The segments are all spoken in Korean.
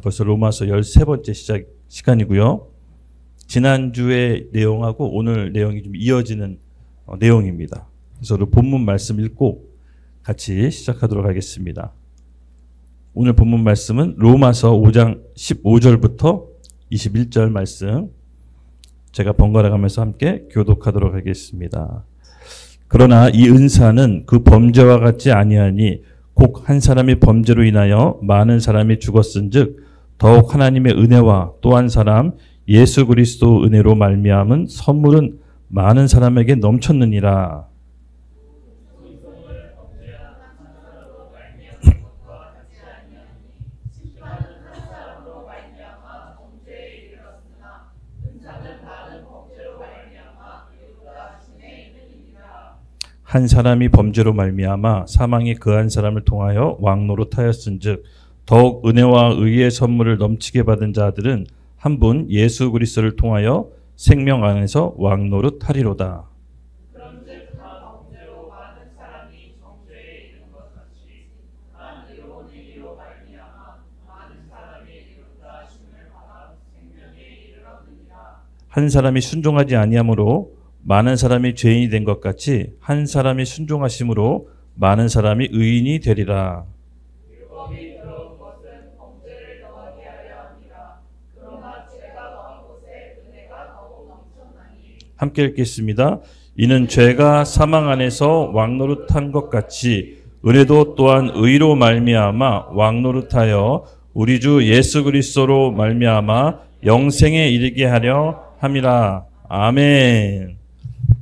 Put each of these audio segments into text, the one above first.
벌써 로마서 13번째 시간이고요. 지난주의 내용하고 오늘 내용이 좀 이어지는 내용입니다. 그래서 본문 말씀 읽고 같이 시작하도록 하겠습니다. 오늘 본문 말씀은 로마서 5장 15절부터 21절 말씀, 제가 번갈아 가면서 함께 교독하도록 하겠습니다. 그러나 이 은사는 그 범죄와 같지 아니하니 곧 한 사람이 범죄로 인하여 많은 사람이 죽었은즉 더욱 하나님의 은혜와 또 한 사람 예수 그리스도 은혜로 말미암은 선물은 많은 사람에게 넘쳤느니라. 한 사람이 범죄로 말미암아 사망이 그 한 사람을 통하여 왕노릇하였은즉 더욱 은혜와 의의 선물을 넘치게 받은 자들은 한 분 예수 그리스도를 통하여 생명 안에서 왕노릇하리로다. 그런즉 다 범죄로 많은 사람이 정죄에 이른 것 같이 한 의로운 의로 말미암아 많은 사람이 이르다 하심을 받아 생명에 이르렀느니라. 한 사람이 순종하지 아니함으로 많은 사람이 죄인이 된 것 같이 한 사람이 순종하심으로 많은 사람이 의인이 되리라. 율법이 들어온 것은 범죄를 더하게 하려 함이라. 그러나 죄가 더한 곳에 은혜가 더욱 넘쳤나니. 함께 읽겠습니다. 이는 죄가 사망 안에서 왕노릇한 것 같이 은혜도 또한 의로 말미암아 왕노릇하여 우리 주 예수 그리스도로 말미암아 영생에 이르게 하려 함이라. 아멘.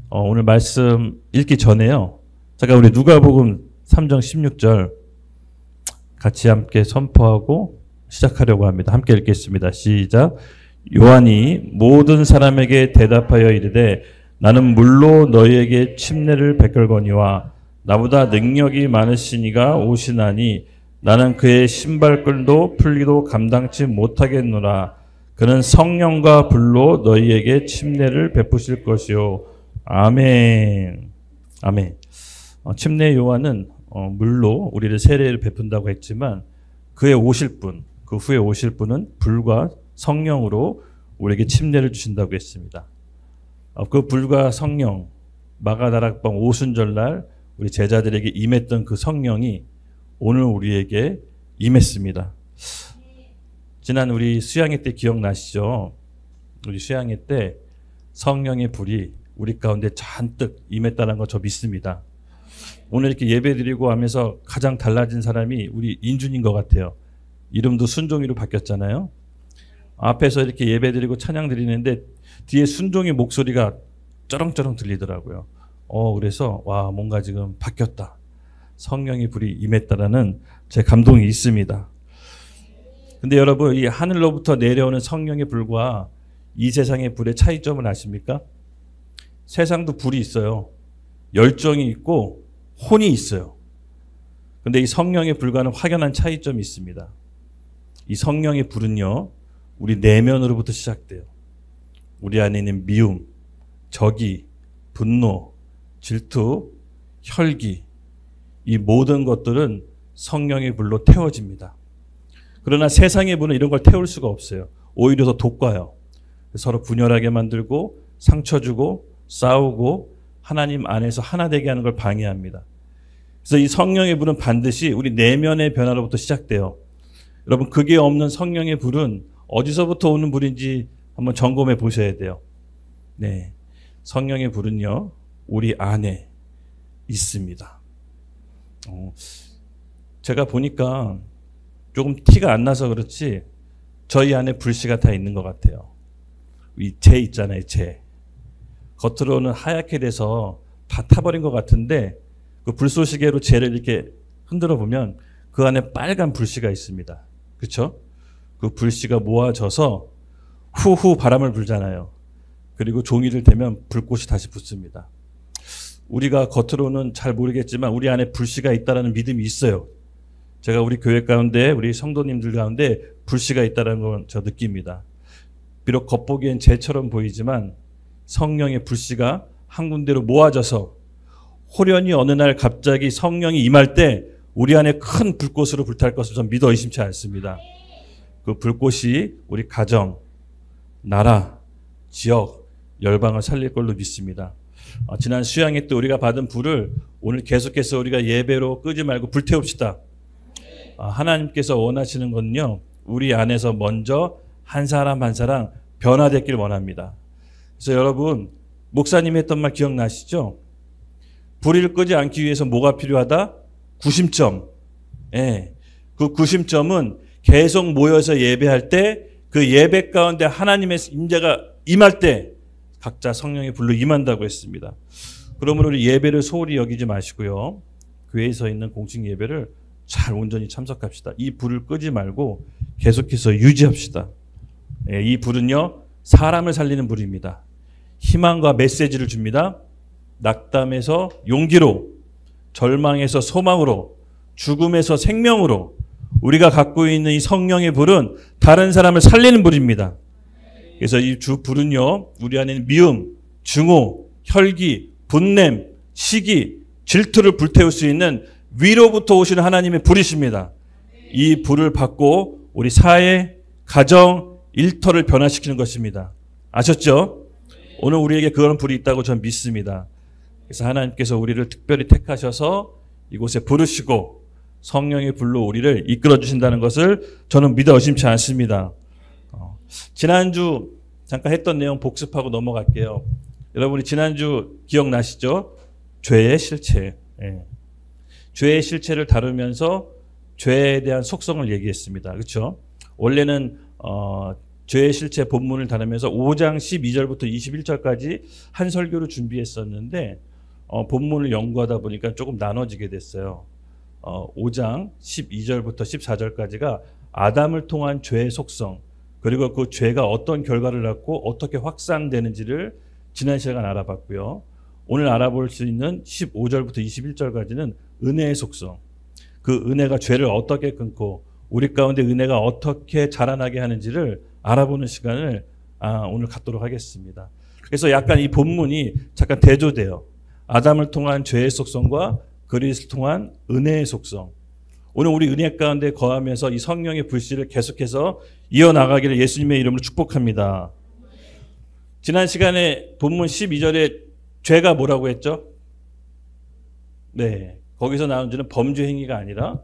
오늘 말씀 읽기 전에요. 잠깐 우리 누가복음 3장 16절 같이 함께 선포하고 시작하려고 합니다. 함께 읽겠습니다. 시작. 요한이 모든 사람에게 대답하여 이르되 나는 물로 너희에게 침례를 베풀거니와 나보다 능력이 많으시니가 오시나니 나는 그의 신발끈도 풀기도 감당치 못하겠노라. 그는 성령과 불로 너희에게 침례를 베푸실 것이요. 아멘. 아멘. 침례 요한은 물로 우리를 세례를 베푼다고 했지만 그의 오실 분, 그 후에 오실 분은 불과 성령으로 우리에게 침례를 주신다고 했습니다. 그 불과 성령, 마가다락방 오순절날 우리 제자들에게 임했던 그 성령이 오늘 우리에게 임했습니다. 지난 우리 수양회 때 기억나시죠? 우리 수양회 때 성령의 불이 우리 가운데 잔뜩 임했다는 거 저 믿습니다. 오늘 이렇게 예배드리고 하면서 가장 달라진 사람이 우리 인준인 것 같아요. 이름도 순종이로 바뀌었잖아요. 앞에서 이렇게 예배드리고 찬양 드리는데 뒤에 순종의 목소리가 쩌렁쩌렁 들리더라고요. 그래서 와, 뭔가 지금 바뀌었다. 성령의 불이 임했다라는 제 감동이 있습니다. 근데 여러분, 이 하늘로부터 내려오는 성령의 불과 이 세상의 불의 차이점을 아십니까? 세상도 불이 있어요. 열정이 있고 혼이 있어요. 근데 이 성령의 불과는 확연한 차이점이 있습니다. 이 성령의 불은요, 우리 내면으로부터 시작돼요. 우리 안에 있는 미움, 적이, 분노, 질투, 혈기, 이 모든 것들은 성령의 불로 태워집니다. 그러나 세상의 불은 이런 걸 태울 수가 없어요. 오히려 더 돋궈요. 서로 분열하게 만들고 상처 주고 싸우고 하나님 안에서 하나 되게 하는 걸 방해합니다. 그래서 이 성령의 불은 반드시 우리 내면의 변화로부터 시작돼요. 여러분, 그게 없는 성령의 불은 어디서부터 오는 불인지 한번 점검해 보셔야 돼요. 네, 성령의 불은요, 우리 안에 있습니다. 제가 보니까 조금 티가 안 나서 그렇지 저희 안에 불씨가 다 있는 것 같아요. 이 재 있잖아요, 재. 겉으로는 하얗게 돼서 다 타버린 것 같은데 그 불쏘시개로 재를 이렇게 흔들어 보면 그 안에 빨간 불씨가 있습니다. 그렇죠? 그 불씨가 모아져서 후후 바람을 불잖아요. 그리고 종이를 대면 불꽃이 다시 붙습니다. 우리가 겉으로는 잘 모르겠지만 우리 안에 불씨가 있다는 믿음이 있어요. 제가 우리 교회 가운데 우리 성도님들 가운데 불씨가 있다는 건 저 느낍니다. 비록 겉보기엔 재처럼 보이지만 성령의 불씨가 한 군데로 모아져서 호련히 어느 날 갑자기 성령이 임할 때 우리 안에 큰 불꽃으로 불탈 것을 전 믿어 의심치 않습니다. 그 불꽃이 우리 가정, 나라, 지역, 열방을 살릴 걸로 믿습니다. 지난 수양회 때 우리가 받은 불을 오늘 계속해서 우리가 예배로 끄지 말고 불태웁시다. 하나님께서 원하시는 건요, 우리 안에서 먼저 한 사람 한 사람 변화됐길 원합니다. 그래서 여러분, 목사님이 했던 말 기억나시죠? 불을 끄지 않기 위해서 뭐가 필요하다? 구심점. 예. 그 구심점은 계속 모여서 예배할 때 그 예배 가운데 하나님의 임재가 임할 때 각자 성령의 불로 임한다고 했습니다. 그러므로 우리 예배를 소홀히 여기지 마시고요. 교회에서 있는 공식 예배를 잘 온전히 참석합시다. 이 불을 끄지 말고 계속해서 유지합시다. 예, 이 불은요, 사람을 살리는 불입니다. 희망과 메시지를 줍니다. 낙담에서 용기로, 절망에서 소망으로, 죽음에서 생명으로 우리가 갖고 있는 이 성령의 불은 다른 사람을 살리는 불입니다. 그래서 이 주 불은요, 우리 안에 있는 미움, 증오, 혈기, 분냄, 시기, 질투를 불태울 수 있는 위로부터 오시는 하나님의 불이십니다. 이 불을 받고 우리 사회, 가정, 일터를 변화시키는 것입니다. 아셨죠? 오늘 우리에게 그런 불이 있다고 저는 믿습니다. 그래서 하나님께서 우리를 특별히 택하셔서 이곳에 부르시고 성령의 불로 우리를 이끌어 주신다는 것을 저는 믿어 의심치 않습니다. 지난주 잠깐 했던 내용 복습하고 넘어갈게요. 여러분이 지난주 기억나시죠? 죄의 실체. 예. 죄의 실체를 다루면서 죄에 대한 속성을 얘기했습니다. 그렇죠? 원래는 죄의 실체 본문을 다루면서 5장 12절부터 21절까지 한 설교를 준비했었는데 본문을 연구하다 보니까 조금 나눠지게 됐어요. 5장 12절부터 14절까지가 아담을 통한 죄의 속성, 그리고 그 죄가 어떤 결과를 낳고 어떻게 확산되는지를 지난 시간 알아봤고요. 오늘 알아볼 수 있는 15절부터 21절까지는 은혜의 속성, 그 은혜가 죄를 어떻게 끊고 우리 가운데 은혜가 어떻게 자라나게 하는지를 알아보는 시간을 오늘 갖도록 하겠습니다. 그래서 약간 이 본문이 잠깐 대조돼요. 아담을 통한 죄의 속성과 그리스도를 통한 은혜의 속성. 오늘 우리 은혜 가운데 거하면서 이 성령의 불씨를 계속해서 이어나가기를 예수님의 이름으로 축복합니다. 지난 시간에 본문 12절에 죄가 뭐라고 했죠? 네, 거기서 나온 죄는 범죄 행위가 아니라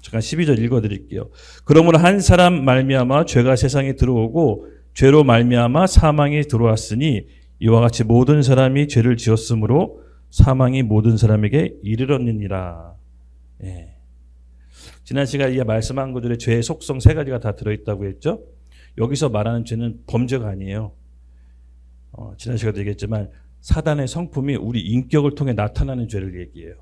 잠깐 12절 읽어드릴게요. 그러므로 한 사람 말미암아 죄가 세상에 들어오고 죄로 말미암아 사망이 들어왔으니 이와 같이 모든 사람이 죄를 지었으므로 사망이 모든 사람에게 이르렀느니라. 예. 지난 시간에 말씀한 것들의 죄의 속성 3가지가 다 들어있다고 했죠. 여기서 말하는 죄는 범죄가 아니에요. 지난 시간에도 얘기했지만 사단의 성품이 우리 인격을 통해 나타나는 죄를 얘기해요.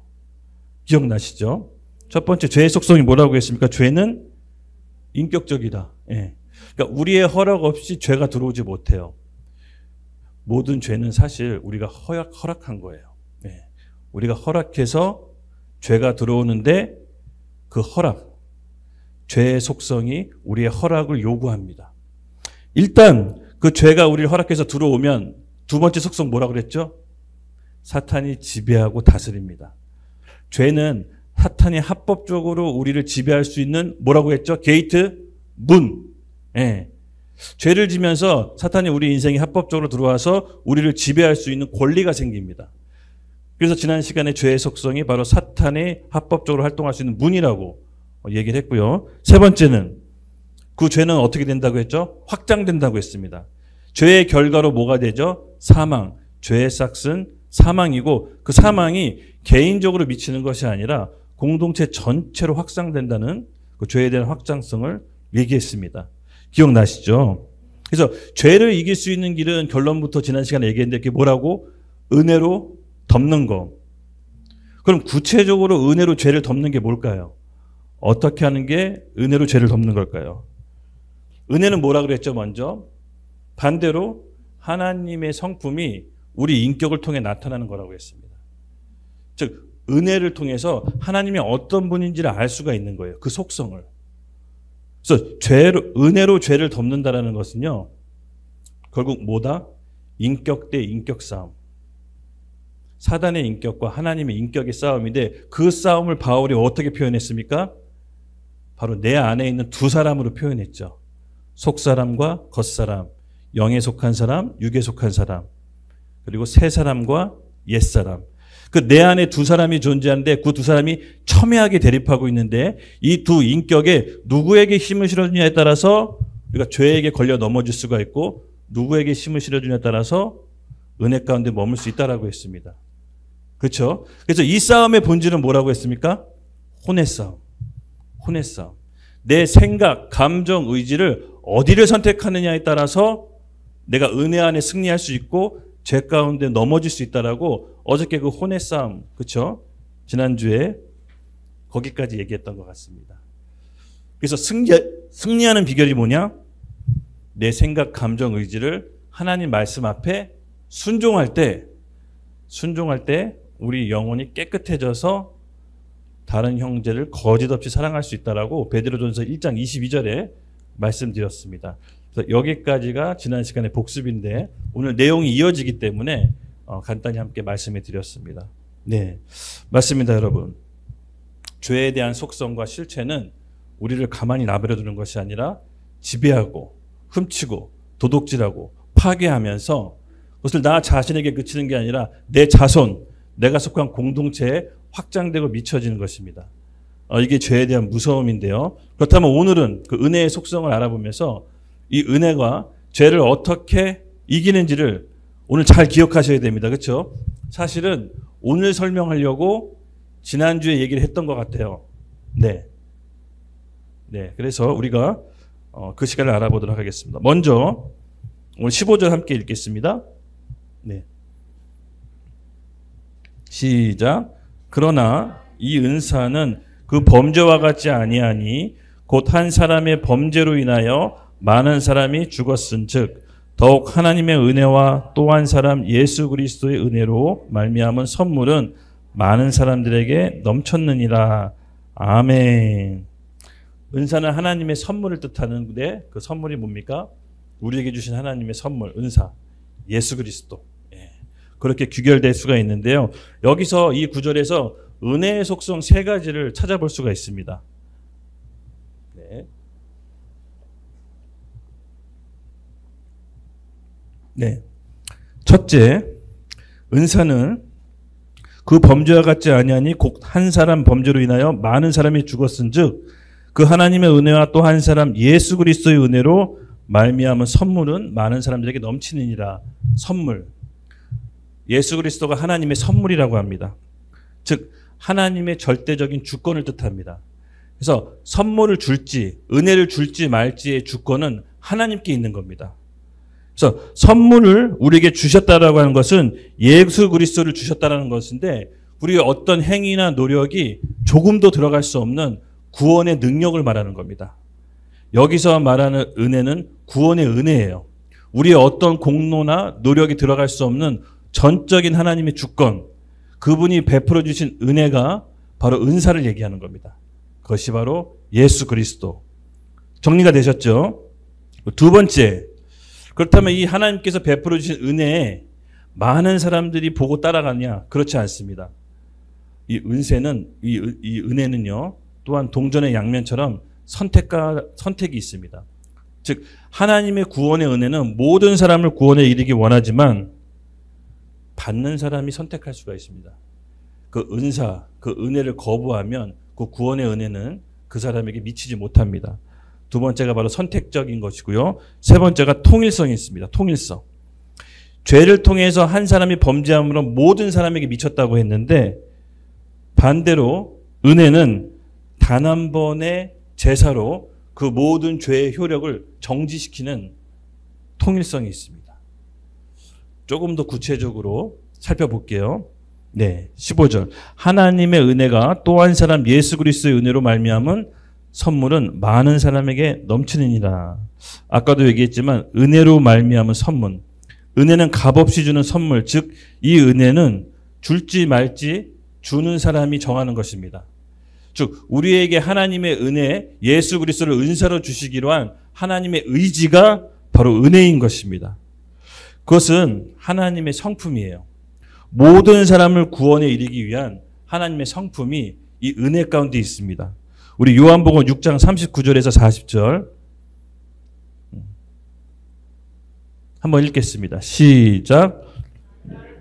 기억나시죠? 첫 번째 죄의 속성이 뭐라고 했습니까? 죄는 인격적이다. 예. 그러니까 우리의 허락 없이 죄가 들어오지 못해요. 모든 죄는 사실 우리가 허락한 거예요. 예. 우리가 허락해서 죄가 들어오는데 그 허락, 죄의 속성이 우리의 허락을 요구합니다. 일단 그 죄가 우리를 허락해서 들어오면 두 번째 속성 뭐라고 그랬죠? 사탄이 지배하고 다스립니다. 죄는 사탄이 합법적으로 우리를 지배할 수 있는 뭐라고 했죠? 게이트, 문. 예. 죄를 지면서 사탄이 우리 인생에 합법적으로 들어와서 우리를 지배할 수 있는 권리가 생깁니다. 그래서 지난 시간에 죄의 속성이 바로 사탄이 합법적으로 활동할 수 있는 문이라고 얘기를 했고요. 세 번째는 그 죄는 어떻게 된다고 했죠? 확장된다고 했습니다. 죄의 결과로 뭐가 되죠? 사망. 죄의 싹은 사망이고 그 사망이 개인적으로 미치는 것이 아니라 공동체 전체로 확산된다는 그 죄에 대한 확장성을 얘기했습니다. 기억나시죠? 그래서 죄를 이길 수 있는 길은 결론부터 지난 시간에 얘기했는데 그게 뭐라고? 은혜로 덮는 거. 그럼 구체적으로 은혜로 죄를 덮는 게 뭘까요? 어떻게 하는 게 은혜로 죄를 덮는 걸까요? 은혜는 뭐라 그랬죠, 먼저? 반대로 하나님의 성품이 우리 인격을 통해 나타나는 거라고 했습니다. 즉, 은혜를 통해서 하나님이 어떤 분인지를 알 수가 있는 거예요. 그 속성을. 그래서 은혜로 죄를 덮는다라는 것은요, 결국 뭐다? 인격 대 인격 싸움. 사단의 인격과 하나님의 인격의 싸움인데 그 싸움을 바울이 어떻게 표현했습니까? 바로 내 안에 있는 두 사람으로 표현했죠. 속사람과 겉사람, 영에 속한 사람, 육에 속한 사람, 그리고 새 사람과 옛사람. 그 내 안에 두 사람이 존재하는데 그 두 사람이 첨예하게 대립하고 있는데 이 두 인격에 누구에게 힘을 실어주냐에 따라서 우리가 죄에게 걸려 넘어질 수가 있고 누구에게 힘을 실어주냐에 따라서 은혜 가운데 머물 수 있다라고 했습니다. 그렇죠? 그래서 이 싸움의 본질은 뭐라고 했습니까? 혼의 싸움. 혼의 싸움. 내 생각, 감정, 의지를 어디를 선택하느냐에 따라서 내가 은혜 안에 승리할 수 있고 죄 가운데 넘어질 수 있다라고 어저께 그 혼의 싸움, 그렇죠? 지난주에 거기까지 얘기했던 것 같습니다. 그래서 승리하는 비결이 뭐냐? 내 생각, 감정, 의지를 하나님 말씀 앞에 순종할 때 우리 영혼이 깨끗해져서 다른 형제를 거짓 없이 사랑할 수 있다라고 베드로전서 1장 22절에 말씀드렸습니다. 그래서 여기까지가 지난 시간의 복습인데 오늘 내용이 이어지기 때문에 간단히 함께 말씀해 드렸습니다. 네, 맞습니다, 여러분. 죄에 대한 속성과 실체는 우리를 가만히 내버려 두는 것이 아니라 지배하고 훔치고 도둑질하고 파괴하면서 그것을 나 자신에게 그치는 게 아니라 내 자손, 내가 속한 공동체에 확장되고 미쳐지는 것입니다. 이게 죄에 대한 무서움인데요. 그렇다면 오늘은 그 은혜의 속성을 알아보면서 이 은혜가 죄를 어떻게 이기는지를 오늘 잘 기억하셔야 됩니다. 그렇죠? 사실은 오늘 설명하려고 지난주에 얘기를 했던 것 같아요. 네. 그래서 우리가 그 시간을 알아보도록 하겠습니다. 먼저 오늘 15절 함께 읽겠습니다. 네. 시작. 그러나 이 은사는 그 범죄와 같지 아니하니 곧 한 사람의 범죄로 인하여 많은 사람이 죽었은즉 더욱 하나님의 은혜와 또 한 사람 예수 그리스도의 은혜로 말미암은 선물은 많은 사람들에게 넘쳤느니라. 아멘. 은사는 하나님의 선물을 뜻하는데 그 선물이 뭡니까? 우리에게 주신 하나님의 선물, 은사, 예수 그리스도. 그렇게 귀결될 수가 있는데요. 여기서 이 구절에서 은혜의 속성 세 가지를 찾아볼 수가 있습니다. 네. 첫째, 은사는 그 범죄와 같지 아니하니 곧 한 사람 범죄로 인하여 많은 사람이 죽었은즉 그 하나님의 은혜와 또 한 사람 예수 그리스도의 은혜로 말미암은 선물은 많은 사람들에게 넘치느니라. 선물. 예수 그리스도가 하나님의 선물이라고 합니다. 즉 하나님의 절대적인 주권을 뜻합니다. 그래서 선물을 줄지 은혜를 줄지 말지의 주권은 하나님께 있는 겁니다. 그래서 선물을 우리에게 주셨다라고 하는 것은 예수 그리스도를 주셨다라는 것인데 우리의 어떤 행위나 노력이 조금도 들어갈 수 없는 구원의 능력을 말하는 겁니다. 여기서 말하는 은혜는 구원의 은혜예요. 우리의 어떤 공로나 노력이 들어갈 수 없는 전적인 하나님의 주권, 그분이 베풀어 주신 은혜가 바로 은사를 얘기하는 겁니다. 그것이 바로 예수 그리스도. 정리가 되셨죠? 두 번째, 그렇다면 이 하나님께서 베풀어 주신 은혜에 많은 사람들이 보고 따라가냐? 그렇지 않습니다. 이 은혜는요, 또한 동전의 양면처럼 선택이 있습니다. 즉 하나님의 구원의 은혜는 모든 사람을 구원에 이르기 원하지만 받는 사람이 선택할 수가 있습니다. 그 은사, 그 은혜를 거부하면 그 구원의 은혜는 그 사람에게 미치지 못합니다. 두 번째가 바로 선택적인 것이고요. 세 번째가 통일성이 있습니다. 통일성. 죄를 통해서 한 사람이 범죄함으로 모든 사람에게 미쳤다고 했는데 반대로 은혜는 단 한 번의 제사로 그 모든 죄의 효력을 정지시키는 통일성이 있습니다. 조금 더 구체적으로 살펴볼게요. 네, 15절. 하나님의 은혜가 또 한 사람 예수 그리스도의 은혜로 말미암은 선물은 많은 사람에게 넘치느니라. 아까도 얘기했지만 은혜로 말미암은 선물. 은혜는 값없이 주는 선물. 즉 이 은혜는 줄지 말지 주는 사람이 정하는 것입니다. 즉 우리에게 하나님의 은혜, 예수 그리스도를 은사로 주시기로 한 하나님의 의지가 바로 은혜인 것입니다. 그것은 하나님의 성품이에요. 모든 사람을 구원에 이르기 위한 하나님의 성품이 이 은혜 가운데 있습니다. 우리 요한복음 6장 39절에서 40절 한번 읽겠습니다. 시작.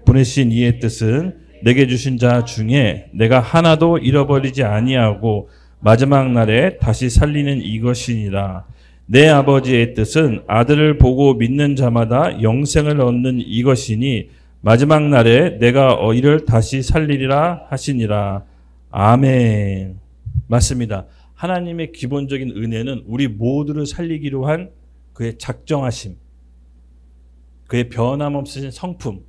보내신 이의 뜻은 내게 주신 자 중에 내가 하나도 잃어버리지 아니하고 마지막 날에 다시 살리는 이것이니라. 내 아버지의 뜻은 아들을 보고 믿는 자마다 영생을 얻는 이것이니 마지막 날에 내가 이를 다시 살리리라 하시니라. 아멘. 맞습니다. 하나님의 기본적인 은혜는 우리 모두를 살리기로 한 그의 작정하심, 그의 변함없으신 성품,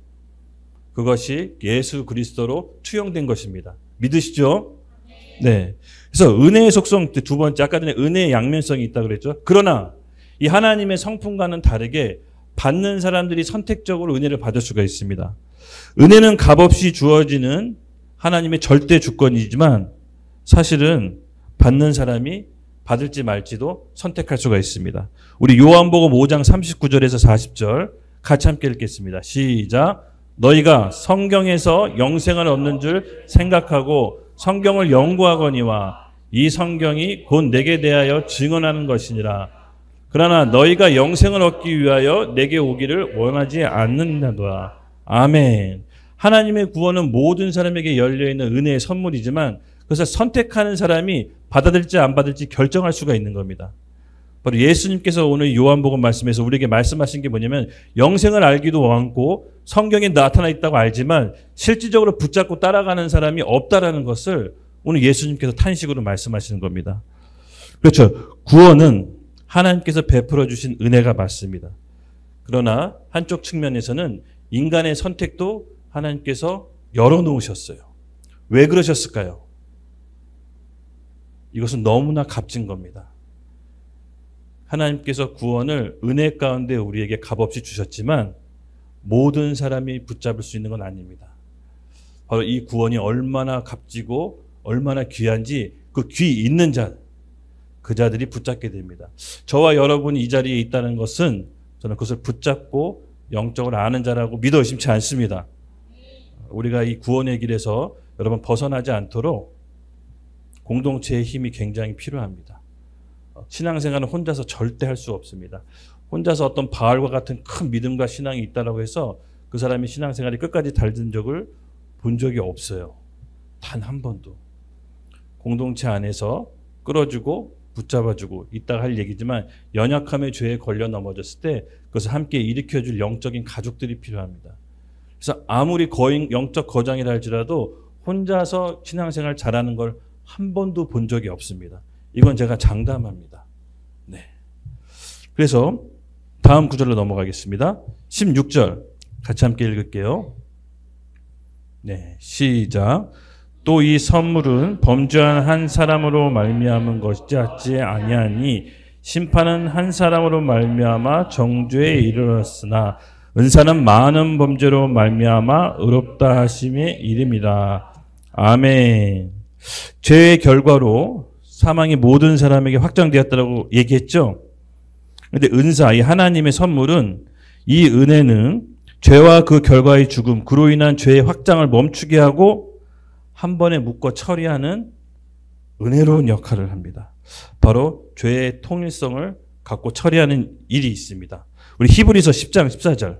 그것이 예수 그리스도로 투영된 것입니다. 믿으시죠? 네. 그래서 은혜의 속성 두 번째, 아까 전에 은혜의 양면성이 있다고 그랬죠. 그러나 이 하나님의 성품과는 다르게 받는 사람들이 선택적으로 은혜를 받을 수가 있습니다. 은혜는 값없이 주어지는 하나님의 절대 주권이지만 사실은 받는 사람이 받을지 말지도 선택할 수가 있습니다. 우리 요한복음 5장 39절에서 40절 같이 함께 읽겠습니다. 시작. 너희가 성경에서 영생을 얻는 줄 생각하고 성경을 연구하거니와 이 성경이 곧 내게 대하여 증언하는 것이니라. 그러나 너희가 영생을 얻기 위하여 내게 오기를 원하지 않는다도다. 아멘. 하나님의 구원은 모든 사람에게 열려있는 은혜의 선물이지만 그것을 선택하는 사람이 받아들일지 안 받을지 결정할 수가 있는 겁니다. 바로 예수님께서 오늘 요한복음 말씀에서 우리에게 말씀하신 게 뭐냐면 영생을 알기도 원하고 성경에 나타나 있다고 알지만 실질적으로 붙잡고 따라가는 사람이 없다라는 것을 오늘 예수님께서 탄식으로 말씀하시는 겁니다. 그렇죠. 구원은 하나님께서 베풀어 주신 은혜가 맞습니다. 그러나 한쪽 측면에서는 인간의 선택도 하나님께서 열어놓으셨어요. 왜 그러셨을까요? 이것은 너무나 값진 겁니다. 하나님께서 구원을 은혜 가운데 우리에게 값없이 주셨지만 모든 사람이 붙잡을 수 있는 건 아닙니다. 바로 이 구원이 얼마나 값지고 얼마나 귀한지 그 귀 있는 자, 그 자들이 붙잡게 됩니다. 저와 여러분이 이 자리에 있다는 것은 저는 그것을 붙잡고 영적으로 아는 자라고 믿어 의심치 않습니다. 우리가 이 구원의 길에서 여러분 벗어나지 않도록 공동체의 힘이 굉장히 필요합니다. 신앙생활은 혼자서 절대 할 수 없습니다. 혼자서 어떤 바알과 같은 큰 믿음과 신앙이 있다고 해서 그 사람이 신앙생활이 끝까지 달든 적을 본 적이 없어요. 단 한 번도. 공동체 안에서 끌어주고 붙잡아주고 있다가 할 얘기지만 연약함의 죄에 걸려 넘어졌을 때 그것을 함께 일으켜줄 영적인 가족들이 필요합니다. 그래서 아무리 영적 거장이라 할지라도 혼자서 신앙생활 잘하는 걸 한 번도 본 적이 없습니다. 이건 제가 장담합니다. 네. 그래서 다음 구절로 넘어가겠습니다. 16절 같이 함께 읽을게요. 네, 시작. 또 이 선물은 범죄한 한 사람으로 말미암은 것이지 아니하니 심판은 한 사람으로 말미암아 정죄에 이르렀으나 은사는 많은 범죄로 말미암아 의롭다 하심의 이름이라. 아멘. 죄의 결과로 사망이 모든 사람에게 확정되었다고 얘기했죠. 그런데 은사, 이 하나님의 선물은 이 은혜는 죄와 그 결과의 죽음, 그로 인한 죄의 확장을 멈추게 하고 한 번에 묶어 처리하는 은혜로운 역할을 합니다. 바로 죄의 통일성을 갖고 처리하는 일이 있습니다. 우리 히브리서 10장 14절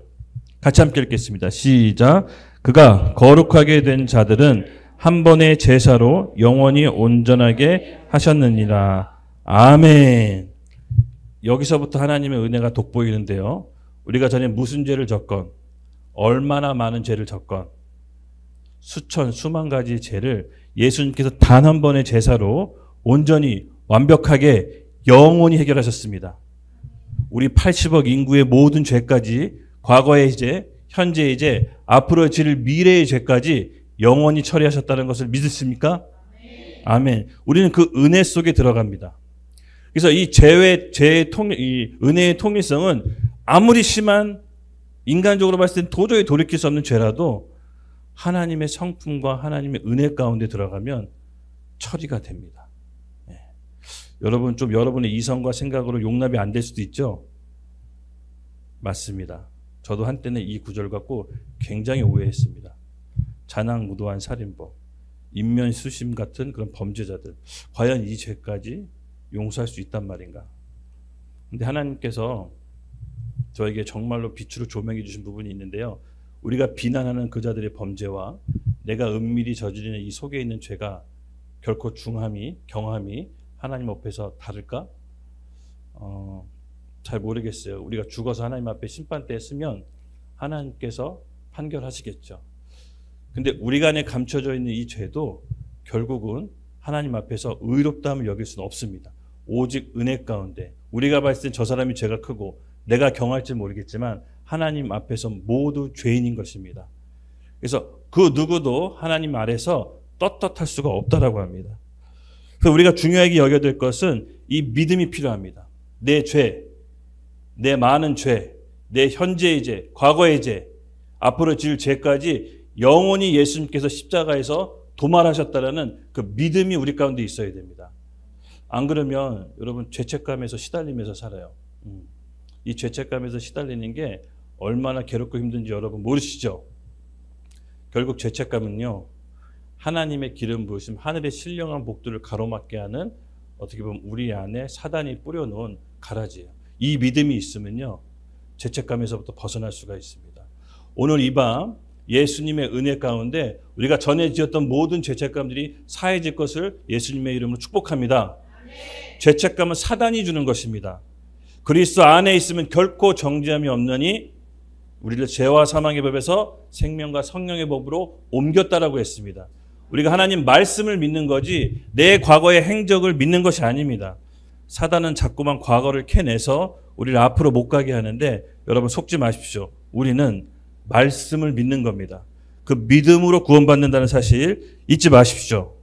같이 함께 읽겠습니다. 시작. 그가 거룩하게 된 자들은 한 번의 제사로 영원히 온전하게 하셨느니라. 아멘. 여기서부터 하나님의 은혜가 돋보이는데요. 우리가 전에 무슨 죄를 졌건 얼마나 많은 죄를 졌건 수천 수만 가지 죄를 예수님께서 단 한 번의 제사로 온전히 완벽하게 영원히 해결하셨습니다. 우리 80억 인구의 모든 죄까지 과거의 죄, 현재의 죄, 앞으로 지를 미래의 죄까지 영원히 처리하셨다는 것을 믿으십니까? 아멘. 우리는 그 은혜 속에 들어갑니다. 그래서 이 이 은혜의 통일성은 아무리 심한 인간적으로 봤을 땐 도저히 돌이킬 수 없는 죄라도 하나님의 성품과 하나님의 은혜 가운데 들어가면 처리가 됩니다. 네. 여러분 좀 여러분의 이성과 생각으로 용납이 안 될 수도 있죠? 맞습니다. 저도 한때는 이 구절 갖고 굉장히 오해했습니다. 잔악무도한 살인범. 인면수심 같은 그런 범죄자들, 과연 이 죄까지 용서할 수 있단 말인가? 근데 하나님께서 저에게 정말로 빛으로 조명해 주신 부분이 있는데요. 우리가 비난하는 그 자들의 범죄와 내가 은밀히 저지르는 이 속에 있는 죄가 결코 경함이 하나님 앞에서 다를까? 잘 모르겠어요. 우리가 죽어서 하나님 앞에 심판대에 서면 하나님께서 판결하시겠죠. 근데 우리 안에 감춰져 있는 이 죄도 결국은 하나님 앞에서 의롭다함을 여길 수는 없습니다. 오직 은혜 가운데 우리가 봤을 땐 저 사람이 죄가 크고 내가 경할지 모르겠지만 하나님 앞에서 모두 죄인인 것입니다. 그래서 그 누구도 하나님 아래서 떳떳할 수가 없다라고 합니다. 그래서 우리가 중요하게 여겨야 될 것은 이 믿음이 필요합니다. 내 죄, 내 많은 죄, 내 현재의 죄, 과거의 죄, 앞으로 지을 죄까지 영원히 예수님께서 십자가에서 도말하셨다라는 그 믿음이 우리 가운데 있어야 됩니다. 안 그러면 여러분 죄책감에서 시달리면서 살아요. 이 죄책감에서 시달리는 게 얼마나 괴롭고 힘든지 여러분 모르시죠? 결국 죄책감은요, 하나님의 기름 부으심, 하늘의 신령한 복들을 가로막게 하는 어떻게 보면 우리 안에 사단이 뿌려놓은 가라지예요. 이 믿음이 있으면요, 죄책감에서부터 벗어날 수가 있습니다. 오늘 이 밤 예수님의 은혜 가운데 우리가 전에 지었던 모든 죄책감들이 사해질 것을 예수님의 이름으로 축복합니다. 죄책감은 사단이 주는 것입니다. 그리스도 안에 있으면 결코 정죄함이 없느니 우리를 죄와 사망의 법에서 생명과 성령의 법으로 옮겼다라고 했습니다. 우리가 하나님 말씀을 믿는 거지 내 과거의 행적을 믿는 것이 아닙니다. 사단은 자꾸만 과거를 캐내서 우리를 앞으로 못 가게 하는데 여러분 속지 마십시오. 우리는 말씀을 믿는 겁니다. 그 믿음으로 구원받는다는 사실 잊지 마십시오.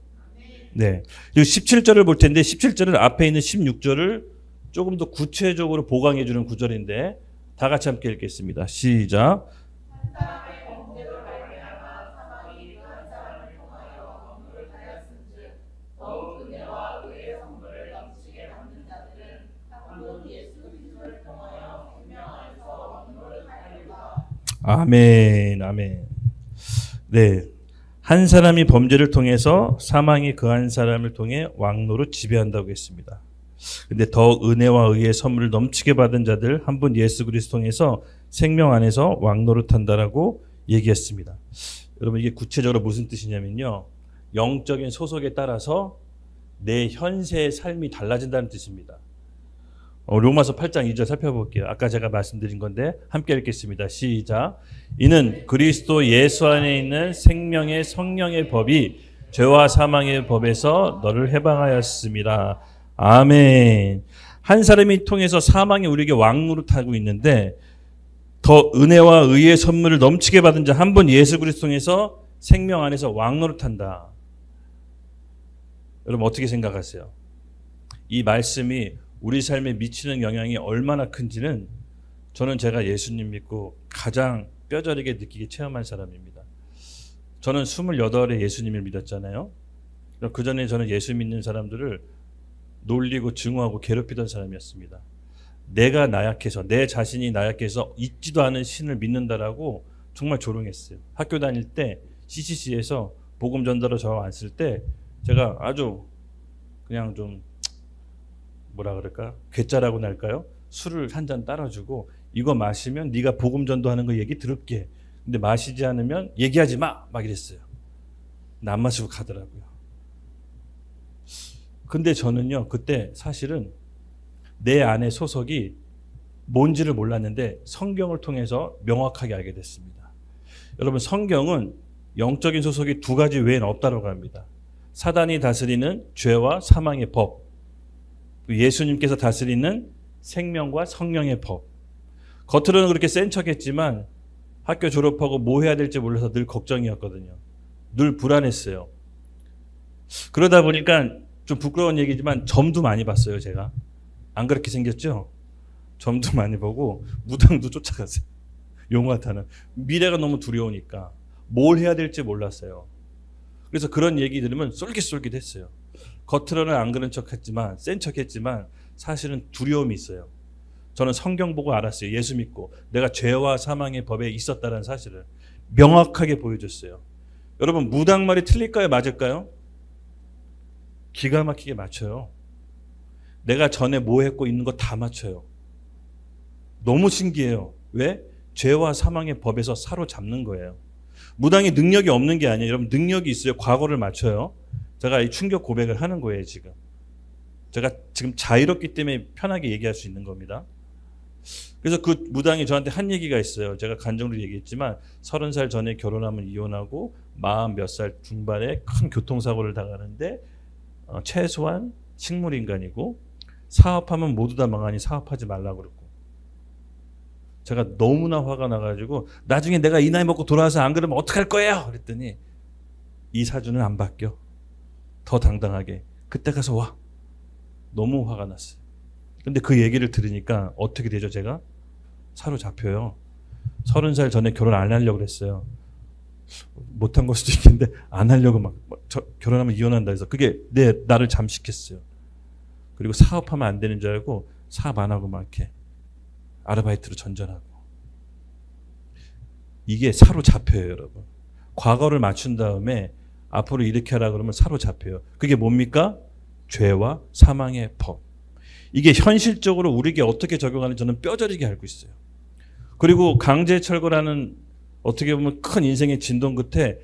네. 그리고 17절을 볼 텐데 17절은 앞에 있는 16절을 조금 더 구체적으로 보강해 주는 구절인데 다 같이 함께 읽겠습니다. 시작. 한 사람의 범죄로 말미암아 사망이 한 사람을 통하여 업무를 하였은즉 더욱 은혜와 의의 선물을 넘치게 받는 자들은 한 분 예수 그리스도를 통하여 생명 안에서 업무를 하리로다. 아멘, 아멘. 네. 한 사람이 범죄를 통해서 사망이 그 한 사람을 통해 왕노로 지배한다고 했습니다. 근데 더 은혜와 의의 선물을 넘치게 받은 자들 한 분 예수 그리스도 통해서 생명 안에서 왕노릇한다라고 얘기했습니다. 여러분 이게 구체적으로 무슨 뜻이냐면요, 영적인 소속에 따라서 내 현세의 삶이 달라진다는 뜻입니다. 로마서 8장 2절 살펴볼게요. 아까 제가 말씀드린 건데 함께 읽겠습니다. 시작. 이는 그리스도 예수 안에 있는 생명의 성령의 법이 죄와 사망의 법에서 너를 해방하였습니다. 아멘. 한 사람이 통해서 사망이 우리에게 왕노릇하고 있는데 더 은혜와 의의 선물을 넘치게 받은 자 한 분 예수 그리스도 통해서 생명 안에서 왕노릇한다. 여러분 어떻게 생각하세요? 이 말씀이 우리 삶에 미치는 영향이 얼마나 큰지는 저는 제가 예수님 믿고 가장 뼈저리게 느끼게 체험한 사람입니다. 저는 28에 예수님을 믿었잖아요. 그 전에 저는 예수 믿는 사람들을 놀리고 증오하고 괴롭히던 사람이었습니다. 내가 나약해서, 내 자신이 나약해서 있지도 않은 신을 믿는다라고 정말 조롱했어요. 학교 다닐 때 CCC에서 복음 전달로 저 왔을 때 제가 아주 그냥 좀 뭐라 그럴까? 괴짜라고 날까요? 술을 한 잔 따라주고 이거 마시면 네가 복음 전도하는 거 얘기 들을게. 근데 마시지 않으면 얘기하지 마! 막 이랬어요. 근데 안 마시고 가더라고요. 근데 저는요, 그때 사실은 내 안에 소속이 뭔지를 몰랐는데 성경을 통해서 명확하게 알게 됐습니다. 여러분 성경은 영적인 소속이 두 가지 외에는 없다고 합니다. 사단이 다스리는 죄와 사망의 법, 예수님께서 다스리는 생명과 성령의 법. 겉으로는 그렇게 센 척했지만 학교 졸업하고 뭐 해야 될지 몰라서 늘 걱정이었거든요. 늘 불안했어요. 그러다 보니까 좀 부끄러운 얘기지만 점도 많이 봤어요. 제가 안 그렇게 생겼죠? 점도 많이 보고 무당도 쫓아갔어요. 용화타는 미래가 너무 두려우니까 뭘 해야 될지 몰랐어요. 그래서 그런 얘기 들으면 쏠깃쏠깃했어요. 겉으로는 안 그런 척했지만 센 척했지만 사실은 두려움이 있어요. 저는 성경 보고 알았어요. 예수 믿고 내가 죄와 사망의 법에 있었다는 사실을 명확하게 보여줬어요. 여러분 무당말이 틀릴까요? 맞을까요? 기가 막히게 맞춰요. 내가 전에 뭐 했고 있는 거 다 맞춰요. 너무 신기해요. 왜? 죄와 사망의 법에서 사로잡는 거예요. 무당이 능력이 없는 게 아니에요. 여러분 능력이 있어요. 과거를 맞춰요. 제가 이 충격 고백을 하는 거예요. 지금 제가 지금 자유롭기 때문에 편하게 얘기할 수 있는 겁니다. 그래서 그 무당이 저한테 한 얘기가 있어요. 제가 간증으로 얘기했지만 30살 전에 결혼하면 이혼하고 40 몇 살 중반에 큰 교통사고를 당하는데 최소한 식물인간이고 사업하면 모두 다 망하니 사업하지 말라고 그러고, 제가 너무나 화가 나가지고 나중에 내가 이 나이 먹고 돌아와서 안 그러면 어떡할 거예요? 그랬더니 이 사주는 안 바뀌어. 더 당당하게 그때 가서 와. 너무 화가 났어요. 근데 그 얘기를 들으니까 어떻게 되죠? 제가 사로잡혀요. 30살 전에 결혼 안 하려고 그랬어요. 못한 걸 수도 있겠는데 안 하려고 막 결혼하면 이혼한다 해서 그게 나를 잠식했어요. 그리고 사업하면 안 되는 줄 알고 사업 안 하고 막 이렇게 아르바이트로 전전하고. 이게 사로잡혀요, 여러분. 과거를 맞춘 다음에 앞으로 이렇게 하라 그러면 사로잡혀요. 그게 뭡니까? 죄와 사망의 법. 이게 현실적으로 우리에게 어떻게 적용하는지 저는 뼈저리게 알고 있어요. 그리고 강제철거라는 어떻게 보면 큰 인생의 진동 끝에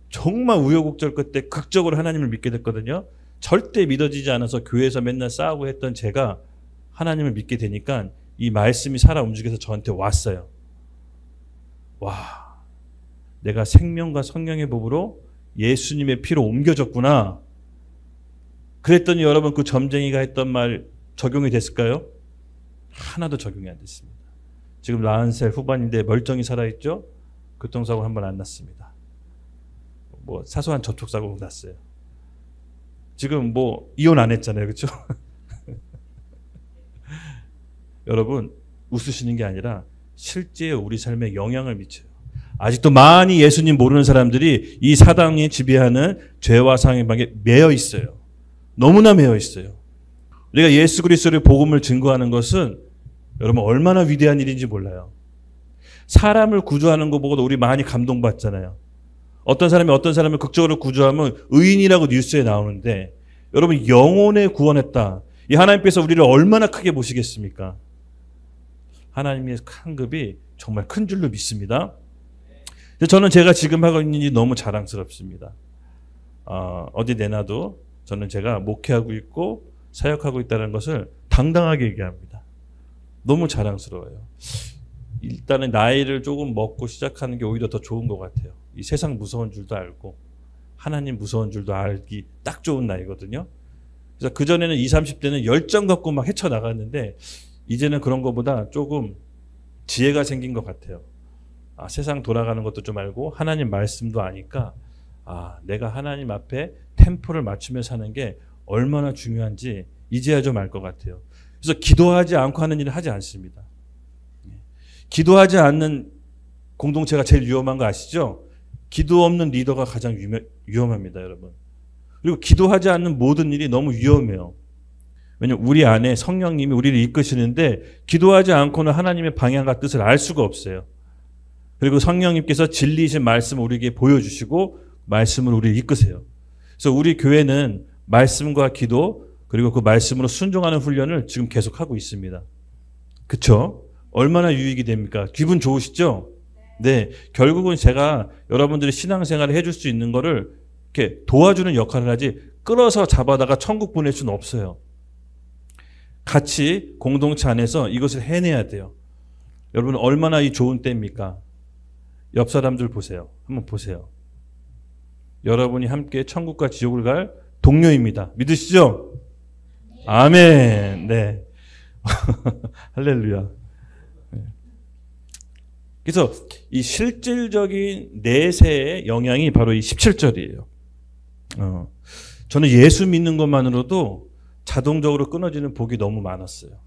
정말 우여곡절 끝에 극적으로 하나님을 믿게 됐거든요. 절대 믿어지지 않아서 교회에서 맨날 싸우고 했던 제가 하나님을 믿게 되니까 이 말씀이 살아 움직여서 저한테 왔어요. 와, 내가 생명과 성령의 법으로 예수님의 피로 옮겨졌구나. 그랬더니 여러분 그 점쟁이가 했던 말 적용이 됐을까요? 하나도 적용이 안 됐습니다. 지금 40살 후반인데 멀쩡히 살아있죠? 교통사고 한 번 안 났습니다. 뭐 사소한 접촉사고 났어요. 지금 뭐 이혼 안 했잖아요. 그렇죠? 여러분 웃으시는 게 아니라 실제 우리 삶에 영향을 미쳐요. 아직도 많이 예수님 모르는 사람들이 이 사당이 지배하는 죄와 사망의 방에 매여 있어요. 너무나 매여 있어요. 우리가 예수 그리스도의 복음을 증거하는 것은 여러분 얼마나 위대한 일인지 몰라요. 사람을 구조하는 거 보고도 우리 많이 감동받잖아요. 어떤 사람이 어떤 사람을 극적으로 구조하면 의인이라고 뉴스에 나오는데 여러분 영혼에 구원했다. 이 하나님께서 우리를 얼마나 크게 보시겠습니까? 하나님의 상급이 정말 큰 줄로 믿습니다. 저는 제가 지금 하고 있는 일이 너무 자랑스럽습니다. 어디 내놔도 저는 제가 목회하고 있고 사역하고 있다는 것을 당당하게 얘기합니다. 너무 자랑스러워요. 일단은 나이를 조금 먹고 시작하는 게 오히려 더 좋은 것 같아요. 이 세상 무서운 줄도 알고 하나님 무서운 줄도 알기 딱 좋은 나이거든요. 그래서 그전에는 20, 30대는 열정 갖고 막 헤쳐나갔는데 이제는 그런 것보다 조금 지혜가 생긴 것 같아요. 세상 돌아가는 것도 좀 알고 하나님 말씀도 아니까 내가 하나님 앞에 템포를 맞추며 사는 게 얼마나 중요한지 이제야 좀 알 것 같아요. 그래서 기도하지 않고 하는 일을 하지 않습니다. 기도하지 않는 공동체가 제일 위험한 거 아시죠? 기도 없는 리더가 가장 위험합니다, 여러분. 그리고 기도하지 않는 모든 일이 너무 위험해요. 왜냐하면 우리 안에 성령님이 우리를 이끄시는데 기도하지 않고는 하나님의 방향과 뜻을 알 수가 없어요. 그리고 성령님께서 진리이신 말씀을 우리에게 보여주시고 말씀을 우리를 이끄세요. 그래서 우리 교회는 말씀과 기도 그리고 그 말씀으로 순종하는 훈련을 지금 계속하고 있습니다. 그렇죠? 얼마나 유익이 됩니까? 기분 좋으시죠? 네. 결국은 제가 여러분들이 신앙생활을 해줄 수 있는 거를 이렇게 도와주는 역할을 하지 끌어서 잡아다가 천국 보낼 수는 없어요. 같이 공동체 안에서 이것을 해내야 돼요. 여러분 얼마나 이 좋은 때입니까? 옆 사람들 보세요. 한번 보세요. 여러분이 함께 천국과 지옥을 갈 동료입니다. 믿으시죠? 아멘. 네. 할렐루야. 그래서 이 실질적인 내세의 영향이 바로 이 17절이에요. 저는 예수 믿는 것만으로도 자동적으로 끊어지는 복이 너무 많았어요.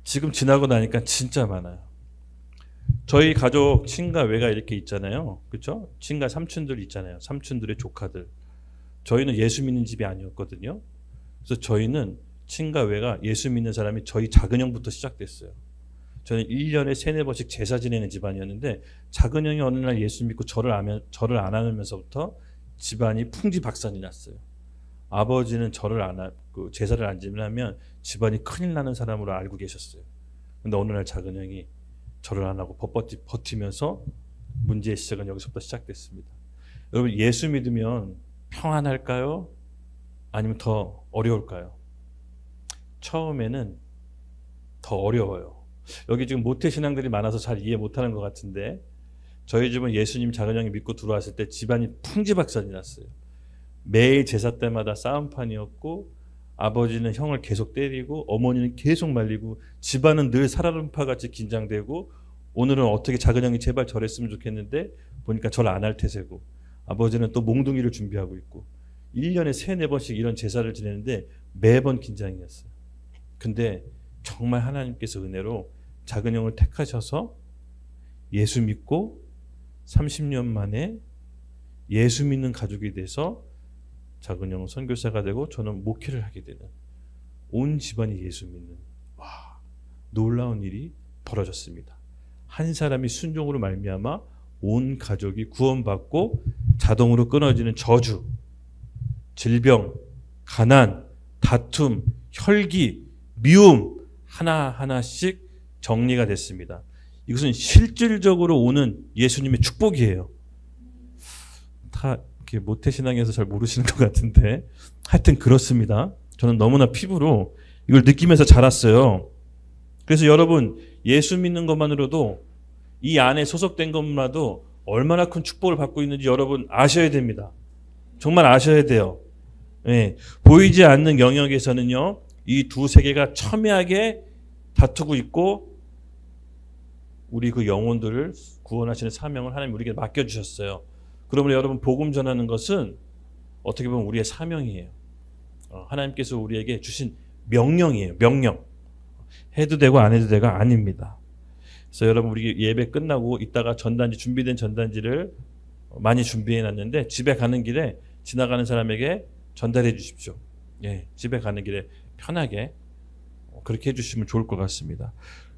지금 지나고 나니까 진짜 많아요. 저희 가족 친가 외가 이렇게 있잖아요. 그렇죠? 친가 삼촌들 있잖아요. 삼촌들의 조카들. 저희는 예수 믿는 집이 저는 1년에 3-4번씩 제사 지내는 집안이었는데 작은 형이 어느 날 예수 믿고 절을 안 하면서부터 집안이 풍지박산이 났어요. 아버지는 제사를 안 지내면 집안이 큰일 나는 사람으로 알고 계셨어요. 근데 어느 날 작은 형이 절을 안 하고 버티면서 문제의 시작은 여기서부터 시작됐습니다. 여러분, 예수 믿으면 평안할까요? 아니면 더 어려울까요? 처음에는 더 어려워요. 여기 지금 모태신앙들이 많아서 잘 이해 못하는 것 같은데, 저희 집은 예수님 작은 형이 믿고 들어왔을 때 집안이 풍지박산이 났어요. 매일 제사 때마다 싸움판이었고, 아버지는 형을 계속 때리고 어머니는 계속 말리고, 집안은 늘 살얼음파같이 긴장되고, 오늘은 어떻게 작은 형이 제발 절했으면 좋겠는데 보니까 절 안 할 태세고, 아버지는 또 몽둥이를 준비하고 있고, 1년에 3-4번씩 이런 제사를 지내는데 매번 긴장이었어요. 근데 정말 하나님께서 은혜로 작은 형을 택하셔서 예수 믿고 30년 만에 예수 믿는 가족이 돼서 작은 형은 선교사가 되고 저는 목회를 하게 되는, 온 집안이 예수 믿는, 놀라운 일이 벌어졌습니다. 한 사람이 순종으로 말미암아 온 가족이 구원받고 자동으로 끊어지는 저주, 질병, 가난, 다툼, 혈기, 미움 하나하나씩 정리가 됐습니다. 이것은 실질적으로 오는 예수님의 축복이에요. 다 이렇게 모태신앙에서 잘 모르시는 것 같은데 하여튼 그렇습니다. 저는 너무나 피부로 이걸 느끼면서 자랐어요. 그래서 여러분, 예수 믿는 것만으로도, 이 안에 소속된 것만으로도 얼마나 큰 축복을 받고 있는지 여러분 아셔야 됩니다. 정말 아셔야 돼요. 네. 보이지 않는 영역에서는요, 이 두 세계가 첨예하게 다투고 있고, 우리 그 영혼들을 구원하시는 사명을 하나님 우리에게 맡겨주셨어요. 그러므로 여러분, 복음 전하는 것은 어떻게 보면 우리의 사명이에요. 하나님께서 우리에게 주신 명령이에요. 명령. 해도 되고 안 해도 되가 아닙니다. 그래서 여러분, 우리 예배 끝나고 이따가 준비된 전단지를 많이 준비해 놨는데 집에 가는 길에 지나가는 사람에게 전달해 주십시오. 예, 집에 가는 길에 편하게 그렇게 해주시면 좋을 것 같습니다.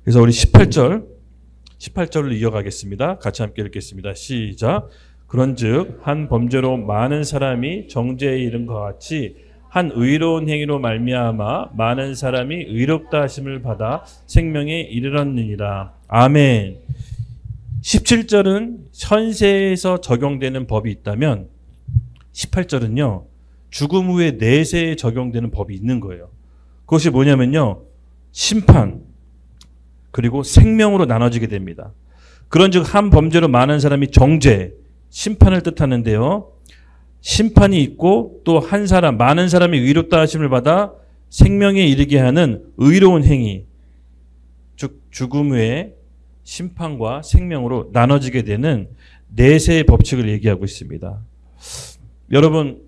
그래서 우리 18절을 이어가겠습니다. 같이 함께 읽겠습니다. 시작. 그런즉 한 범죄로 많은 사람이 정죄에 이른 것 같이 한 의로운 행위로 말미암아 많은 사람이 의롭다 하심을 받아 생명에 이르렀느니라. 아멘. 17절은 현세에서 적용되는 법이 있다면 18절은요, 죽음 후에 내세에 적용되는 법이 있는 거예요. 그것이 뭐냐면요, 심판 그리고 생명으로 나눠지게 됩니다. 그런즉 한 범죄로 많은 사람이 정죄, 심판을 뜻하는데요, 심판이 있고 또 많은 사람이 의롭다 하심을 받아 생명에 이르게 하는 의로운 행위, 즉 죽음 후에 심판과 생명으로 나눠지게 되는 내세의 법칙을 얘기하고 있습니다. 여러분,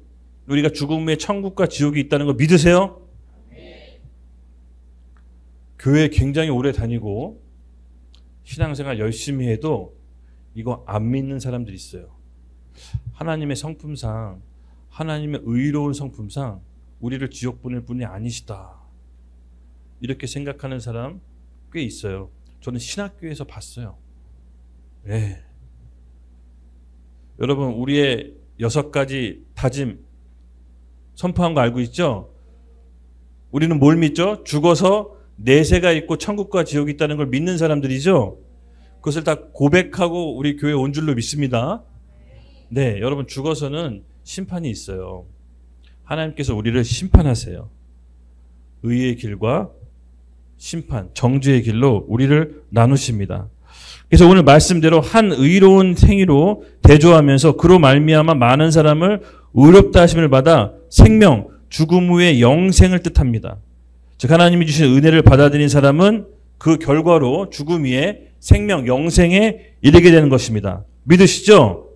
우리가 죽음 후에 천국과 지옥이 있다는 거 믿으세요? 네. 교회 굉장히 오래 다니고 신앙생활 열심히 해도 이거 안 믿는 사람들이 있어요. 하나님의 성품상, 하나님의 의로운 성품상 우리를 지옥 보낼 분이 아니시다, 이렇게 생각하는 사람 꽤 있어요. 저는 신학교에서 봤어요. 네. 여러분, 우리의 6가지 다짐 선포한 거 알고 있죠? 우리는 뭘 믿죠? 죽어서 내세가 있고 천국과 지옥이 있다는 걸 믿는 사람들이죠? 그것을 다 고백하고 우리 교회 온 줄로 믿습니다. 네, 여러분, 죽어서는 심판이 있어요. 하나님께서 우리를 심판하세요. 의의 길과 심판, 정죄의 길로 우리를 나누십니다. 그래서 오늘 말씀대로 한 의로운 행위로 대조하면서 그로 말미암아 많은 사람을 의롭다 하심을 받아 생명, 죽음 후의 영생을 뜻합니다. 즉 하나님이 주신 은혜를 받아들인 사람은 그 결과로 죽음 위에 생명, 영생에 이르게 되는 것입니다. 믿으시죠?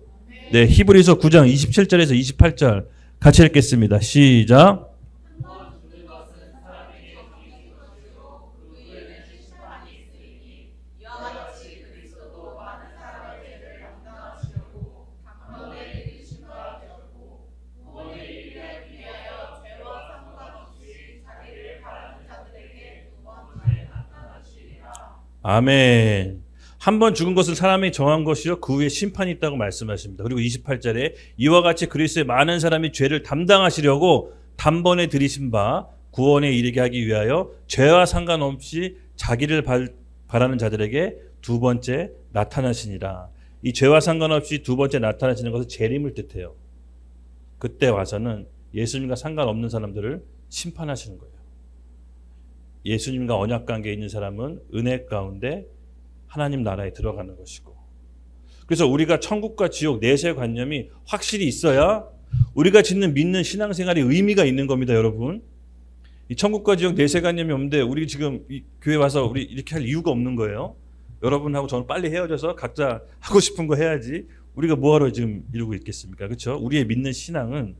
네, 히브리서 9장 27절에서 28절 같이 읽겠습니다. 시작. 아멘. 한 번 죽은 것은 사람이 정한 것이요 그 후에 심판이 있다고 말씀하십니다. 그리고 28절에 이와 같이 그리스도의 많은 사람이 죄를 담당하시려고 단번에 들이신 바 구원에 이르게 하기 위하여 죄와 상관없이 자기를 바라는 자들에게 두 번째 나타나시니라. 이 죄와 상관없이 두 번째 나타나시는 것은 재림을 뜻해요. 그때 와서는 예수님과 상관없는 사람들을 심판하시는 거예요. 예수님과 언약 관계에 있는 사람은 은혜 가운데 하나님 나라에 들어가는 것이고, 그래서 우리가 천국과 지옥 내세 관념이 확실히 있어야 우리가 믿는 신앙생활이 의미가 있는 겁니다. 여러분, 이 천국과 지옥 내세 관념이 없는데 우리 지금 이 교회 와서 우리 이렇게 할 이유가 없는 거예요. 여러분하고 저는 빨리 헤어져서 각자 하고 싶은 거 해야지 우리가 뭐하러 지금 이러고 있겠습니까? 그렇죠? 우리의 믿는 신앙은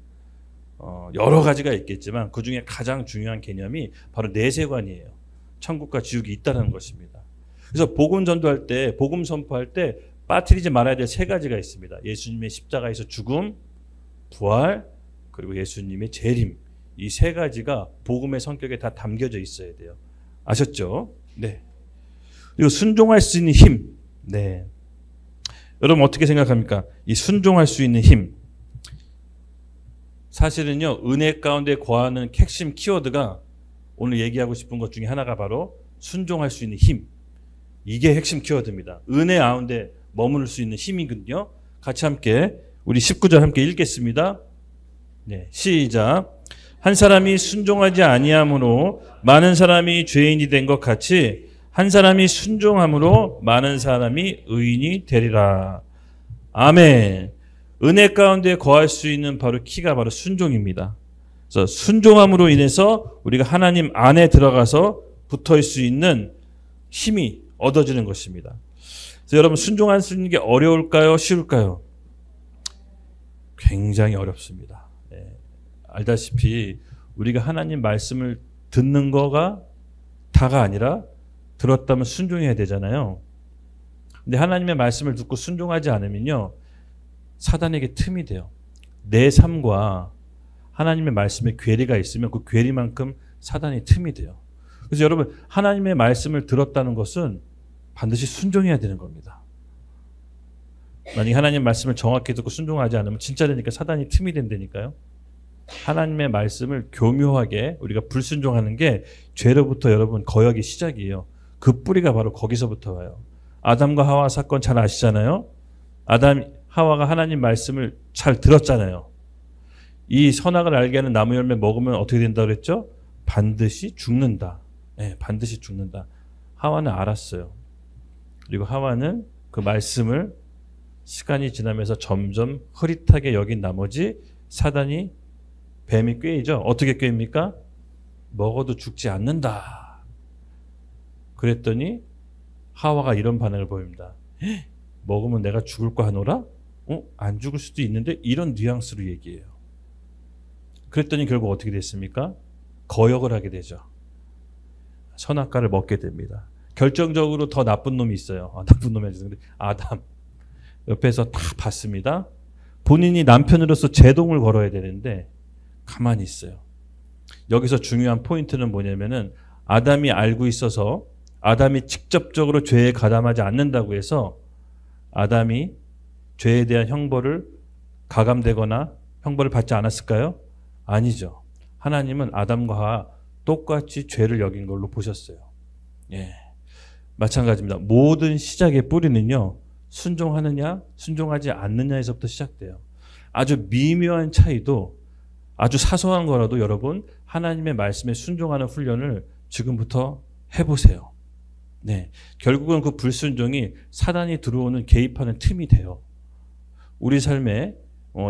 여러 가지가 있겠지만 그 중에 가장 중요한 개념이 바로 내세관이에요. 천국과 지옥이 있다는 것입니다. 그래서 복음 전도할 때, 복음 선포할 때 빠뜨리지 말아야 될 세 가지가 있습니다. 예수님의 십자가에서 죽음, 부활, 그리고 예수님의 재림. 이 세 가지가 복음의 성격에 다 담겨져 있어야 돼요. 아셨죠? 네. 그리고 순종할 수 있는 힘. 네. 여러분 어떻게 생각합니까? 이 순종할 수 있는 힘. 사실은요, 은혜 가운데 거하는 핵심 키워드가 오늘 얘기하고 싶은 것 중에 하나가 바로 순종할 수 있는 힘. 이게 핵심 키워드입니다. 은혜 가운데 머무를 수 있는 힘이거든요. 같이 함께 우리 19절 함께 읽겠습니다. 네, 시작. 한 사람이 순종하지 아니함으로 많은 사람이 죄인이 된 것 같이 한 사람이 순종함으로 많은 사람이 의인이 되리라. 아멘. 은혜 가운데 거할 수 있는 바로 키가 바로 순종입니다. 그래서 순종함으로 인해서 우리가 하나님 안에 들어가서 붙을 수 있는 힘이 얻어지는 것입니다. 그래서 여러분, 순종할 수 있는 게 어려울까요? 쉬울까요? 굉장히 어렵습니다. 네. 알다시피 우리가 하나님 말씀을 듣는 거가 다가 아니라 들었다면 순종해야 되잖아요. 근데 하나님의 말씀을 듣고 순종하지 않으면요, 사단에게 틈이 돼요. 내 삶과 하나님의 말씀에 괴리가 있으면 그 괴리만큼 사단이 틈이 돼요. 그래서 여러분, 하나님의 말씀을 들었다는 것은 반드시 순종해야 되는 겁니다. 만약에 하나님 말씀을 정확히 듣고 순종하지 않으면 진짜 되니까 사단이 틈이 된다니까요. 하나님의 말씀을 교묘하게 우리가 불순종하는 게 죄로부터 여러분 거역이 시작이에요. 그 뿌리가 바로 거기서부터 와요. 아담과 하와 사건 잘 아시잖아요. 아담, 하와가 하나님 말씀을 잘 들었잖아요. 이 선악을 알게 하는 나무 열매 먹으면 어떻게 된다고 그랬죠? 반드시 죽는다. 네, 반드시 죽는다. 하와는 알았어요. 그리고 하와는 그 말씀을 시간이 지나면서 점점 흐릿하게 여긴 나머지 사단이 뱀이 꾀이죠. 어떻게 꾀입니까? 먹어도 죽지 않는다. 그랬더니 하와가 이런 반응을 보입니다. 먹으면 내가 죽을 거 하노라? 안 죽을 수도 있는데, 이런 뉘앙스로 얘기해요. 그랬더니 결국 어떻게 됐습니까? 거역을 하게 되죠. 선악과를 먹게 됩니다. 결정적으로 더 나쁜 놈이 있어요. 나쁜 놈이 아니죠. 아담. 옆에서 다 봤습니다. 본인이 남편으로서 제동을 걸어야 되는데 가만히 있어요. 여기서 중요한 포인트는 뭐냐면은 아담이 알고 있어서 아담이 직접적으로 죄에 가담하지 않는다고 해서 아담이 죄에 대한 형벌을 가감되거나 형벌을 받지 않았을까요? 아니죠. 하나님은 아담과 하와 똑같이 죄를 여긴 걸로 보셨어요. 예, 마찬가지입니다. 모든 시작의 뿌리는요, 순종하느냐 순종하지 않느냐에서부터 시작돼요. 아주 미묘한 차이도, 아주 사소한 거라도 여러분 하나님의 말씀에 순종하는 훈련을 지금부터 해보세요. 네, 결국은 그 불순종이 사단이 들어오는 개입하는 틈이 돼요. 우리 삶에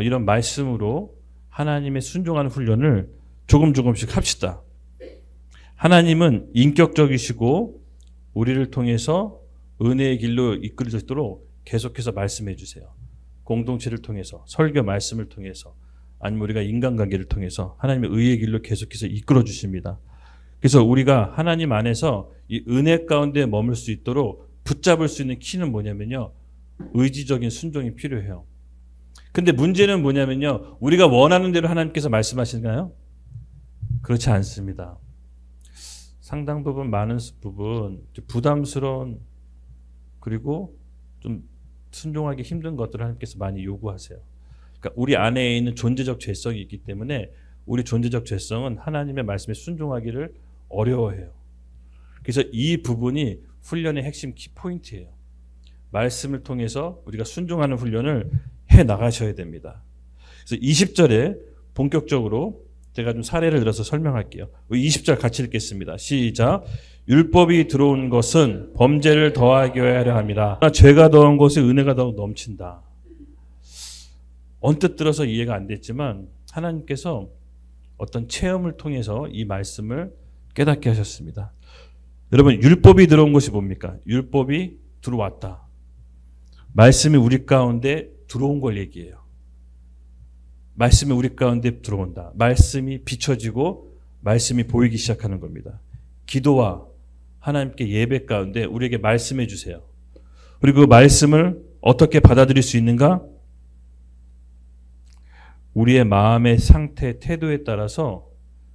이런 말씀으로 하나님의 순종하는 훈련을 조금씩 합시다. 하나님은 인격적이시고 우리를 통해서 은혜의 길로 이끌 수 있도록 계속해서 말씀해 주세요. 공동체를 통해서, 설교 말씀을 통해서, 아니면 우리가 인간관계를 통해서 하나님의 의의 길로 계속해서 이끌어 주십니다. 그래서 우리가 하나님 안에서 이 은혜 가운데 머물 수 있도록 붙잡을 수 있는 키는 뭐냐면요, 의지적인 순종이 필요해요. 근데 문제는 뭐냐면요, 우리가 원하는 대로 하나님께서 말씀하시나요? 그렇지 않습니다. 상당 부분, 많은 부분 부담스러운 그리고 좀 순종하기 힘든 것들을 하나님께서 많이 요구하세요. 그러니까 우리 안에 있는 존재적 죄성이 있기 때문에 우리 존재적 죄성은 하나님의 말씀에 순종하기를 어려워해요. 그래서 이 부분이 훈련의 핵심 키포인트예요. 말씀을 통해서 우리가 순종하는 훈련을 해 나가셔야 됩니다. 그래서 20절에 본격적으로 제가 좀 사례를 들어서 설명할게요. 20절 같이 읽겠습니다. 시작. 율법이 들어온 것은 범죄를 더하게 하려 함이라. 죄가 더한 곳에 은혜가 더욱 넘친다. 언뜻 들어서 이해가 안 됐지만 하나님께서 어떤 체험을 통해서 이 말씀을 깨닫게 하셨습니다. 여러분, 율법이 들어온 것이 뭡니까? 율법이 들어왔다. 말씀이 우리 가운데 들어온 걸 얘기해요. 말씀이 우리 가운데 들어온다. 말씀이 비춰지고 말씀이 보이기 시작하는 겁니다. 기도와 하나님께 예배 가운데 우리에게 말씀해 주세요. 그리고 그 말씀을 어떻게 받아들일 수 있는가? 우리의 마음의 상태, 태도에 따라서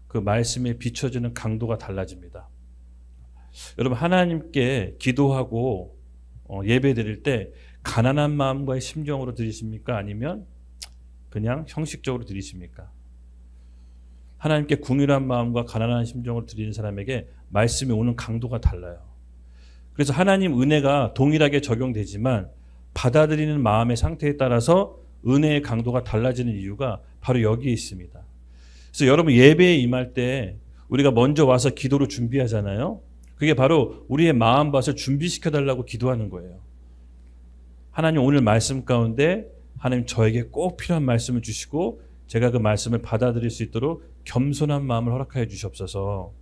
그 말씀이 비춰지는 강도가 달라집니다. 여러분, 하나님께 기도하고 예배 드릴 때 가난한 마음과의 심정으로 드리십니까? 아니면 그냥 형식적으로 드리십니까? 하나님께 궁휼한 마음과 가난한 심정으로 드리는 사람에게 말씀이 오는 강도가 달라요. 그래서 하나님 은혜가 동일하게 적용되지만 받아들이는 마음의 상태에 따라서 은혜의 강도가 달라지는 이유가 바로 여기에 있습니다. 그래서 여러분, 예배에 임할 때 우리가 먼저 와서 기도로 준비하잖아요. 그게 바로 우리의 마음밭을 준비시켜달라고 기도하는 거예요. 하나님, 오늘 말씀 가운데 하나님 저에게 꼭 필요한 말씀을 주시고 제가 그 말씀을 받아들일 수 있도록 겸손한 마음을 허락하여 주시옵소서.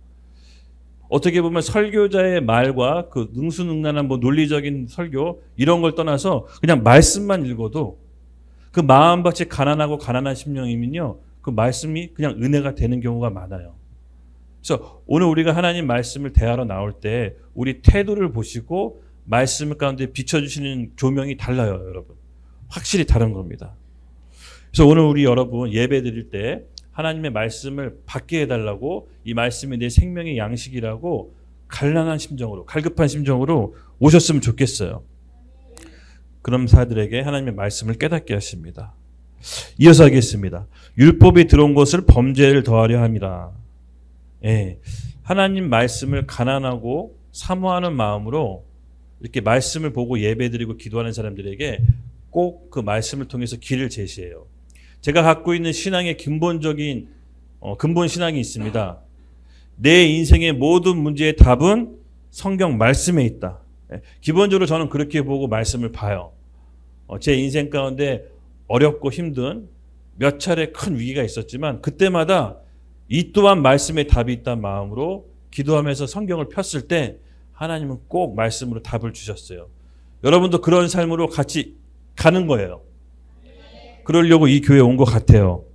어떻게 보면 설교자의 말과 그 능수능란한 논리적인 설교 이런 걸 떠나서 그냥 말씀만 읽어도 그 마음밭이 가난하고 가난한 심령이면요, 그 말씀이 그냥 은혜가 되는 경우가 많아요. 그래서 오늘 우리가 하나님 말씀을 대하러 나올 때 우리 태도를 보시고 말씀 가운데 비춰주시는 조명이 달라요, 여러분. 확실히 다른 겁니다. 그래서 오늘 우리 여러분 예배 드릴 때 하나님의 말씀을 받게 해달라고, 이 말씀이 내 생명의 양식이라고 갈급한 심정으로 오셨으면 좋겠어요. 그런 사람들에게 하나님의 말씀을 깨닫게 하십니다. 이어서 하겠습니다. 율법이 들어온 것을 범죄를 더하려 함이라. 예, 하나님 말씀을 가난하고 사모하는 마음으로 이렇게 말씀을 보고 예배드리고 기도하는 사람들에게 꼭 그 말씀을 통해서 길을 제시해요. 제가 갖고 있는 신앙의 근본적인 근본 신앙이 있습니다. 내 인생의 모든 문제의 답은 성경 말씀에 있다. 기본적으로 저는 그렇게 보고 말씀을 봐요. 제 인생 가운데 어렵고 힘든 몇 차례 큰 위기가 있었지만 그때마다 이 또한 말씀에 답이 있다는 마음으로 기도하면서 성경을 폈을 때 하나님은 꼭 말씀으로 답을 주셨어요. 여러분도 그런 삶으로 같이 가는 거예요. 그러려고 이 교회에 온 것 같아요.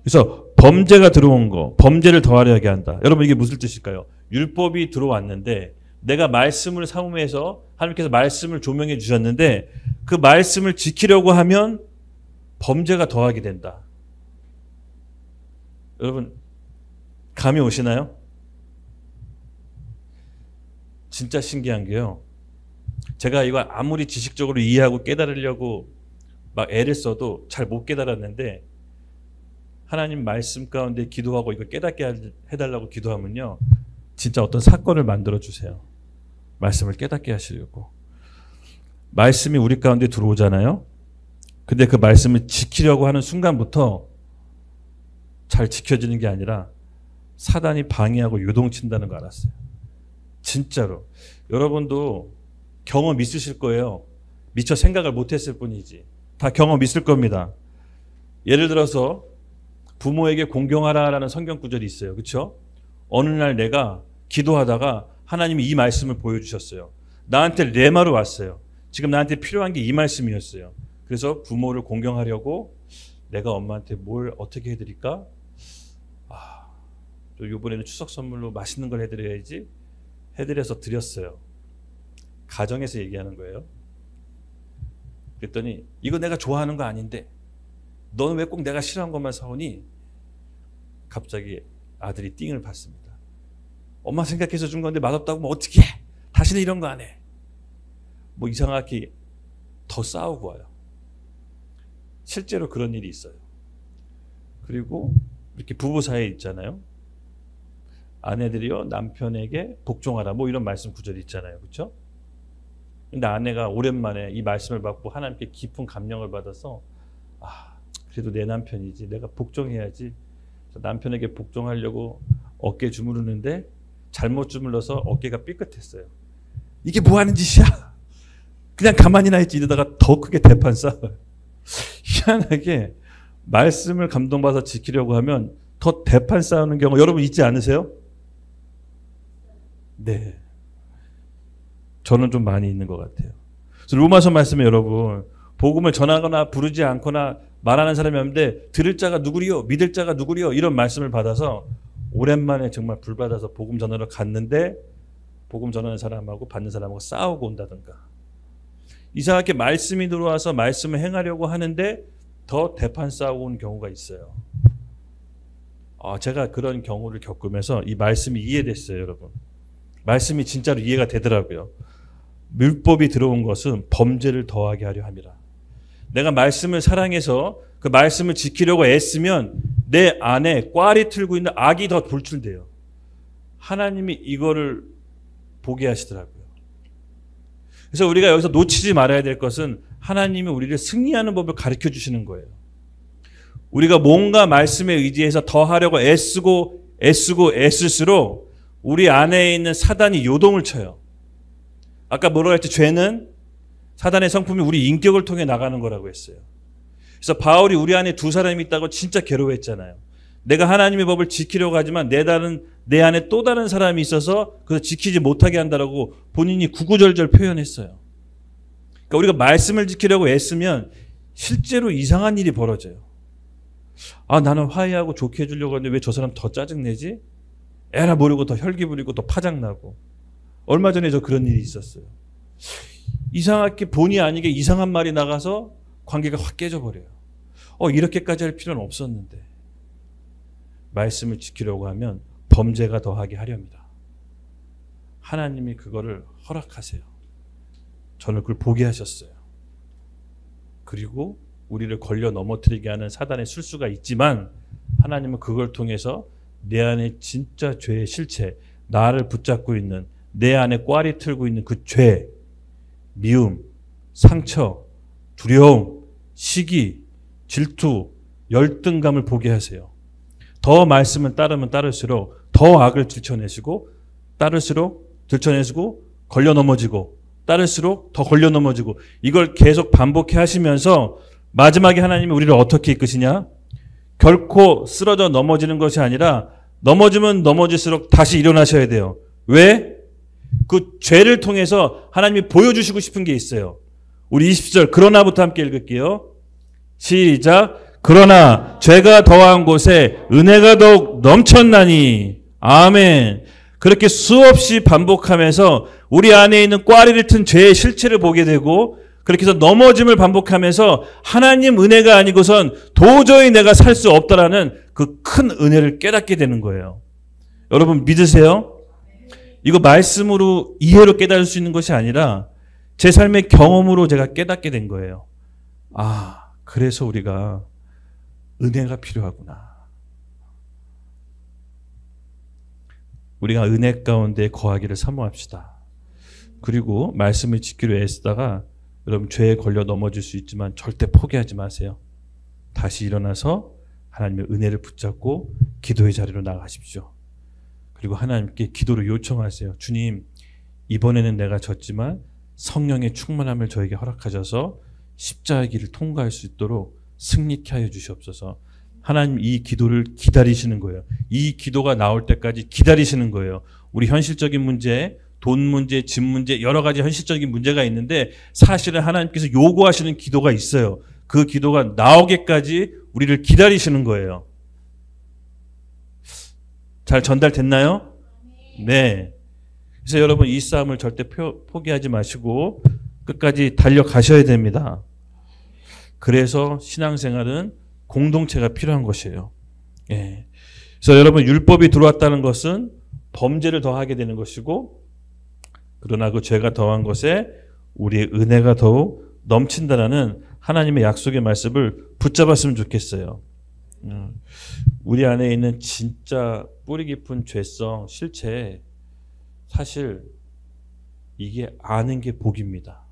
그래서 범죄가 들어온 거, 범죄를 더하려 하게 한다. 여러분, 이게 무슨 뜻일까요? 율법이 들어왔는데 내가 말씀을 사모해서 하나님께서 말씀을 조명해 주셨는데 그 말씀을 지키려고 하면 범죄가 더하게 된다. 여러분, 감이 오시나요? 진짜 신기한 게요. 제가 이거 아무리 지식적으로 이해하고 깨달으려고 막 애를 써도 잘 못 깨달았는데 하나님 말씀 가운데 기도하고 이거 깨닫게 해달라고 기도하면요, 진짜 어떤 사건을 만들어 주세요. 말씀을 깨닫게 하시려고. 말씀이 우리 가운데 들어오잖아요. 근데 그 말씀을 지키려고 하는 순간부터 잘 지켜지는 게 아니라 사단이 방해하고 요동친다는 거 알았어요. 진짜로. 여러분도 경험 있으실 거예요. 미처 생각을 못했을 뿐이지. 다 경험 있을 겁니다. 예를 들어서 부모에게 공경하라라는 성경 구절이 있어요. 그렇죠? 어느 날 내가 기도하다가 하나님이 이 말씀을 보여주셨어요. 나한테 레마로 왔어요. 지금 나한테 필요한 게 이 말씀이었어요. 그래서 부모를 공경하려고 내가 엄마한테 뭘 어떻게 해드릴까? 또 이번에는 추석 선물로 맛있는 걸 해드려야지. 해드려서 드렸어요. 가정에서 얘기하는 거예요. 그랬더니 이거 내가 좋아하는 거 아닌데 너는 왜 꼭 내가 싫어하는 것만 사오니? 갑자기 아들이 띵을 받습니다. 엄마 생각해서 준 건데 맛없다고 하면 어떻게 해? 다시는 이런 거 안 해. 뭐 이상하게 더 싸우고 와요. 실제로 그런 일이 있어요. 그리고 이렇게 부부 사이에 있잖아요. 아내들이요 남편에게 복종하라 뭐 이런 말씀 구절이 있잖아요. 그렇죠? 근데 아내가 오랜만에 이 말씀을 받고 하나님께 깊은 감명을 받아서 그래도 내 남편이지 내가 복종해야지. 남편에게 복종하려고 어깨 주무르는데 잘못 주물러서 어깨가 삐끗했어요. 이게 뭐 하는 짓이야? 그냥 가만히나 있지. 이러다가 더 크게 대판 싸워요. 희한하게 말씀을 감동받아서 지키려고 하면 더 대판 싸우는 경우 여러분 있지 않으세요? 네. 저는 좀 많이 있는 것 같아요. 그래서 로마서 말씀에 여러분 복음을 전하거나 부르지 않거나 말하는 사람이 없는데 들을 자가 누구리요? 믿을 자가 누구리요? 이런 말씀을 받아서 오랜만에 정말 불받아서 복음 전하러 갔는데 복음 전하는 사람하고 받는 사람하고 싸우고 온다든가 이상하게 말씀이 들어와서 말씀을 행하려고 하는데 더 대판 싸우고 오는 경우가 있어요. 제가 그런 경우를 겪으면서 이 말씀이 이해됐어요. 여러분. 말씀이 진짜로 이해가 되더라고요. 율법이 들어온 것은 범죄를 더하게 하려 함이라. 내가 말씀을 사랑해서 그 말씀을 지키려고 애쓰면 내 안에 꽈리 틀고 있는 악이 더 돌출돼요. 하나님이 이거를 보게 하시더라고요. 그래서 우리가 여기서 놓치지 말아야 될 것은 하나님이 우리를 승리하는 법을 가르쳐 주시는 거예요. 우리가 뭔가 말씀에 의지해서 더 하려고 애쓸수록 우리 안에 있는 사단이 요동을 쳐요. 아까 뭐라고 했죠? 죄는 사단의 성품이 우리 인격을 통해 나가는 거라고 했어요. 그래서 바울이 우리 안에 두 사람이 있다고 진짜 괴로워했잖아요. 내가 하나님의 법을 지키려고 하지만 내 안에 또 다른 사람이 있어서 그래서 지키지 못하게 한다라고 본인이 구구절절 표현했어요. 그러니까 우리가 말씀을 지키려고 애쓰면 실제로 이상한 일이 벌어져요. 나는 화해하고 좋게 해주려고 하는데 왜 저 사람 더 짜증내지? 에라 모르고 더 혈기 부리고 더 파장나고. 얼마 전에 저 그런 일이 있었어요. 이상하게 본의 아니게 이상한 말이 나가서 관계가 확 깨져버려요. 이렇게까지 할 필요는 없었는데. 말씀을 지키려고 하면 범죄가 더하게 하렵니다. 하나님이 그거를 허락하세요. 저는 그걸 보게 하셨어요. 그리고 우리를 걸려 넘어뜨리게 하는 사단의 술수가 있지만 하나님은 그걸 통해서 내 안에 진짜 죄의 실체, 나를 붙잡고 있는 내 안에 꽈리 틀고 있는 그 죄, 미움, 상처, 두려움, 시기, 질투, 열등감을 보게 하세요. 더 말씀을 따르면 따를수록 더 악을 들춰내시고 걸려 넘어지고 따를수록 더 걸려 넘어지고 이걸 계속 반복해 하시면서 마지막에 하나님이 우리를 어떻게 이끄시냐? 결코 쓰러져 넘어지는 것이 아니라 넘어지면 넘어질수록 다시 일어나셔야 돼요. 왜? 그 죄를 통해서 하나님이 보여주시고 싶은 게 있어요. 우리 20절 그러나부터 함께 읽을게요. 시작. 그러나 죄가 더한 곳에 은혜가 더욱 넘쳤나니. 아멘. 그렇게 수없이 반복하면서 우리 안에 있는 꽈리를 튼 죄의 실체를 보게 되고 그렇게 해서 넘어짐을 반복하면서 하나님 은혜가 아니고선 도저히 내가 살 수 없다라는 그 큰 은혜를 깨닫게 되는 거예요. 여러분 믿으세요? 이거 말씀으로 이해로 깨달을 수 있는 것이 아니라 제 삶의 경험으로 제가 깨닫게 된 거예요. 그래서 우리가 은혜가 필요하구나. 우리가 은혜 가운데 거하기를 사모합시다. 그리고 말씀을 지키려 애쓰다가 여러분 죄에 걸려 넘어질 수 있지만 절대 포기하지 마세요. 다시 일어나서 하나님의 은혜를 붙잡고 기도의 자리로 나가십시오. 그리고 하나님께 기도를 요청하세요. 주님, 이번에는 내가 졌지만 성령의 충만함을 저에게 허락하셔서 십자가의 길을 통과할 수 있도록 승리케 하여 주시옵소서. 하나님 이 기도를 기다리시는 거예요. 이 기도가 나올 때까지 기다리시는 거예요. 우리 현실적인 문제, 돈 문제, 집 문제, 여러 가지 현실적인 문제가 있는데 사실은 하나님께서 요구하시는 기도가 있어요. 그 기도가 나오기까지 우리를 기다리시는 거예요. 잘 전달됐나요? 네. 그래서 여러분 이 싸움을 절대 포기하지 마시고 끝까지 달려가셔야 됩니다. 그래서 신앙생활은 공동체가 필요한 것이에요. 예. 그래서 여러분 율법이 들어왔다는 것은 범죄를 더하게 되는 것이고, 그러나 그 죄가 더한 것에 우리의 은혜가 더욱 넘친다라는 하나님의 약속의 말씀을 붙잡았으면 좋겠어요. 우리 안에 있는 진짜 뿌리 깊은 죄성, 실체, 사실 이게 아는 게 복입니다.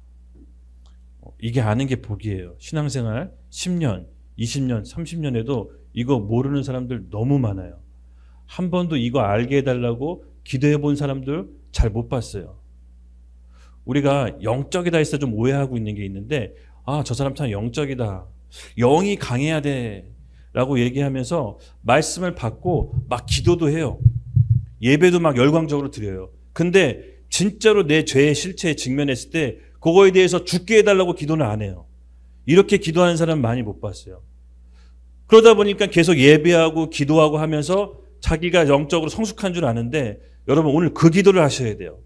이게 아는 게 복이에요. 신앙생활 10년, 20년, 30년에도 이거 모르는 사람들 너무 많아요. 한 번도 이거 알게 해달라고 기도해 본 사람들 잘 못 봤어요. 우리가 영적이다 해서 좀 오해하고 있는 게 있는데, 저 사람 참 영적이다, 영이 강해야 돼 라고 얘기하면서 말씀을 받고 막 기도도 해요. 예배도 막 열광적으로 드려요. 근데 진짜로 내 죄의 실체에 직면했을 때 그거에 대해서 죽게 해달라고 기도는 안 해요. 이렇게 기도하는 사람 많이 못 봤어요. 그러다 보니까 계속 예배하고 기도하고 하면서 자기가 영적으로 성숙한 줄 아는데, 여러분 오늘 그 기도를 하셔야 돼요.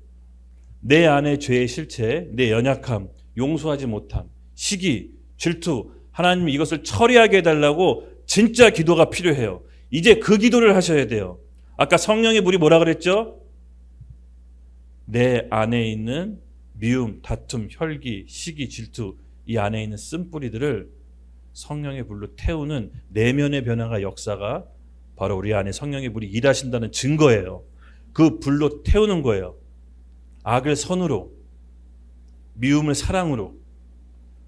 내 안의 죄의 실체, 내 연약함, 용서하지 못함, 시기, 질투, 하나님 이것을 처리하게 해달라고 진짜 기도가 필요해요. 이제 그 기도를 하셔야 돼요. 아까 성령의 불이 뭐라 그랬죠? 내 안에 있는 미움, 다툼, 혈기, 시기, 질투, 이 안에 있는 쓴뿌리들을 성령의 불로 태우는 내면의 변화가, 역사가 바로 우리 안에 성령의 불이 일하신다는 증거예요. 그 불로 태우는 거예요. 악을 선으로, 미움을 사랑으로,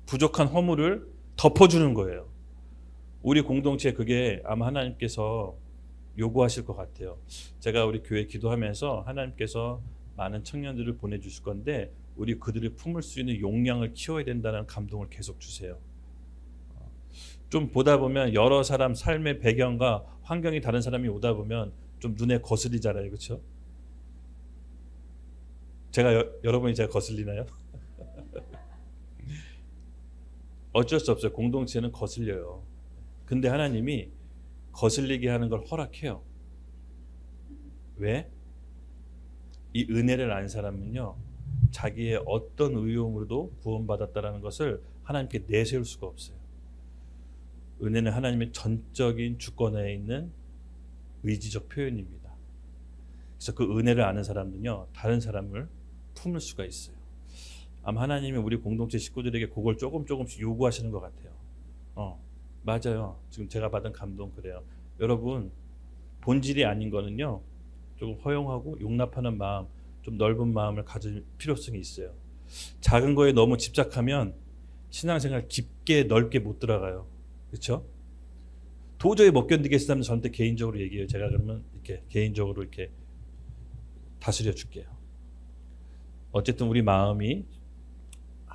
부족한 허물을 덮어주는 거예요. 우리 공동체에 그게 아마 하나님께서 요구하실 것 같아요. 제가 우리 교회 기도하면서 하나님께서 많은 청년들을 보내주실 건데 우리 그들을 품을 수 있는 용량을 키워야 된다는 감동을 계속 주세요. 좀 보다 보면 여러 사람 삶의 배경과 환경이 다른 사람이 오다 보면 좀 눈에 거슬리잖아요. 그렇죠? 여러분이 제가 거슬리나요? 어쩔 수 없어요. 공동체는 거슬려요. 근데 하나님이 거슬리게 하는 걸 허락해요. 왜? 이 은혜를 안 사람은요, 자기의 어떤 의용으로도 구원받았다라는 것을 하나님께 내세울 수가 없어요. 은혜는 하나님의 전적인 주권에 있는 의지적 표현입니다. 그래서 그 은혜를 아는 사람은요, 다른 사람을 품을 수가 있어요. 아마 하나님이 우리 공동체 식구들에게 그걸 조금씩 요구하시는 것 같아요. 맞아요. 지금 제가 받은 감동 그래요. 여러분, 본질이 아닌 거는요, 조금 허용하고 용납하는 마음, 좀 넓은 마음을 가질 필요성이 있어요. 작은 거에 너무 집착하면 신앙생활 깊게 넓게 못 들어가요. 그렇죠? 도저히 못 견디겠으면 저한테 개인적으로 얘기해요. 제가 그러면 이렇게 개인적으로 이렇게 다스려 줄게요. 어쨌든 우리 마음이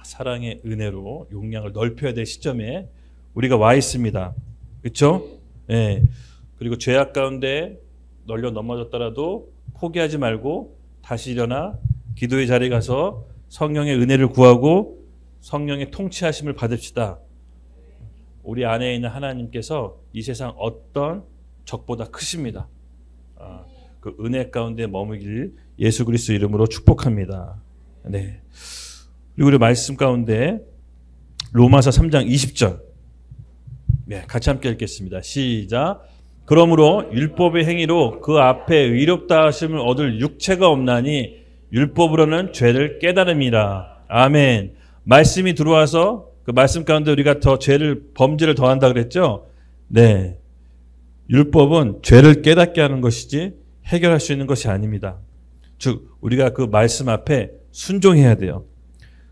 사랑의 은혜로 용량을 넓혀야 될 시점에 우리가 와 있습니다. 그렇죠? 예. 그리고 죄악 가운데 널려 넘어졌더라도 포기하지 말고 다시 일어나 기도의 자리에 가서 성령의 은혜를 구하고 성령의 통치하심을 받읍시다. 우리 안에 있는 하나님께서 이 세상 어떤 적보다 크십니다. 그 은혜 가운데 머무길 예수 그리스도 이름으로 축복합니다. 네. 그리고 우리 말씀 가운데 로마서 3장 20절, 네, 같이 함께 읽겠습니다. 시작. 그러므로 율법의 행위로 그 앞에 의롭다 하심을 얻을 육체가 없나니 율법으로는 죄를 깨달음이라. 아멘. 말씀이 들어와서 그 말씀 가운데 우리가 더 범죄를 더한다 그랬죠? 네. 율법은 죄를 깨닫게 하는 것이지 해결할 수 있는 것이 아닙니다. 즉 우리가 그 말씀 앞에 순종해야 돼요.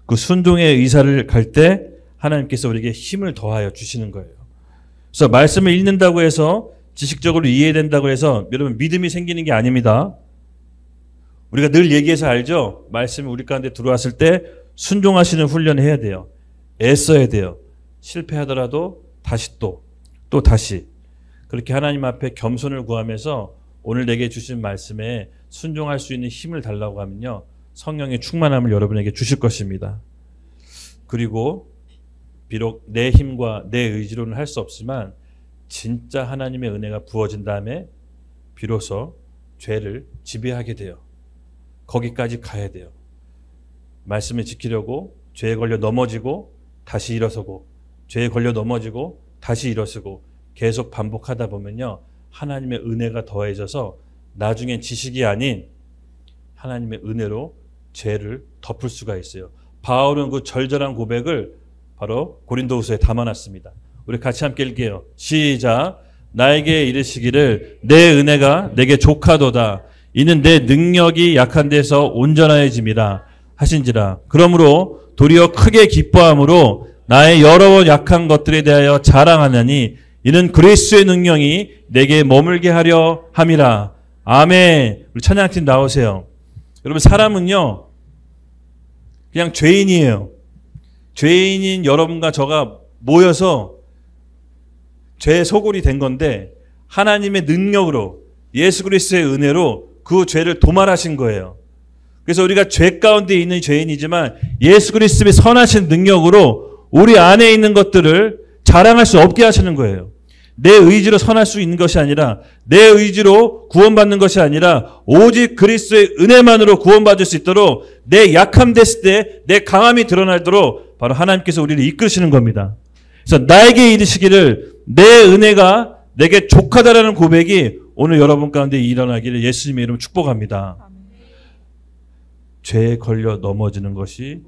그 순종의 의사를 갈 때 하나님께서 우리에게 힘을 더하여 주시는 거예요. 그래서 말씀을 읽는다고 해서 지식적으로 이해된다고 해서 여러분 믿음이 생기는 게 아닙니다. 우리가 늘 얘기해서 알죠? 말씀이 우리 가운데 들어왔을 때 순종하시는 훈련을 해야 돼요. 애써야 돼요. 실패하더라도 다시 또 다시 그렇게 하나님 앞에 겸손을 구하면서 오늘 내게 주신 말씀에 순종할 수 있는 힘을 달라고 하면요, 성령의 충만함을 여러분에게 주실 것입니다. 그리고 비록 내 힘과 내 의지로는 할 수 없지만 진짜 하나님의 은혜가 부어진 다음에 비로소 죄를 지배하게 돼요. 거기까지 가야 돼요. 말씀을 지키려고 죄에 걸려 넘어지고 다시 일어서고, 죄에 걸려 넘어지고 다시 일어서고 계속 반복하다 보면요, 하나님의 은혜가 더해져서 나중엔 지식이 아닌 하나님의 은혜로 죄를 덮을 수가 있어요. 바울은 그 절절한 고백을 바로 고린도후서에 담아놨습니다. 우리 같이 함께 읽게요. 시작. 나에게 이르시기를 내 은혜가 내게 족하도다. 이는 내 능력이 약한 데서 온전하여짐이라 하신지라. 그러므로 도리어 크게 기뻐함으로 나의 여러 약한 것들에 대하여 자랑하나니 이는 그리스도의 능력이 내게 머물게 하려 함이라. 아멘. 우리 찬양팀 나오세요. 여러분, 사람은요 그냥 죄인이에요. 죄인인 여러분과 저가 모여서 죄의 소굴이 된 건데 하나님의 능력으로 예수 그리스도의 은혜로 그 죄를 도말하신 거예요. 그래서 우리가 죄 가운데 있는 죄인이지만 예수 그리스도의 선하신 능력으로 우리 안에 있는 것들을 자랑할 수 없게 하시는 거예요. 내 의지로 선할 수 있는 것이 아니라 내 의지로 구원받는 것이 아니라 오직 그리스도의 은혜만으로 구원받을 수 있도록 내 약함 됐을 때 내 강함이 드러나도록 바로 하나님께서 우리를 이끄시는 겁니다. 그래서 나에게 이르시기를 내 은혜가 내게 족하다라는 고백이 오늘 여러분 가운데 일어나기를 예수님의 이름으로 축복합니다. 죄에 걸려 넘어지는 것이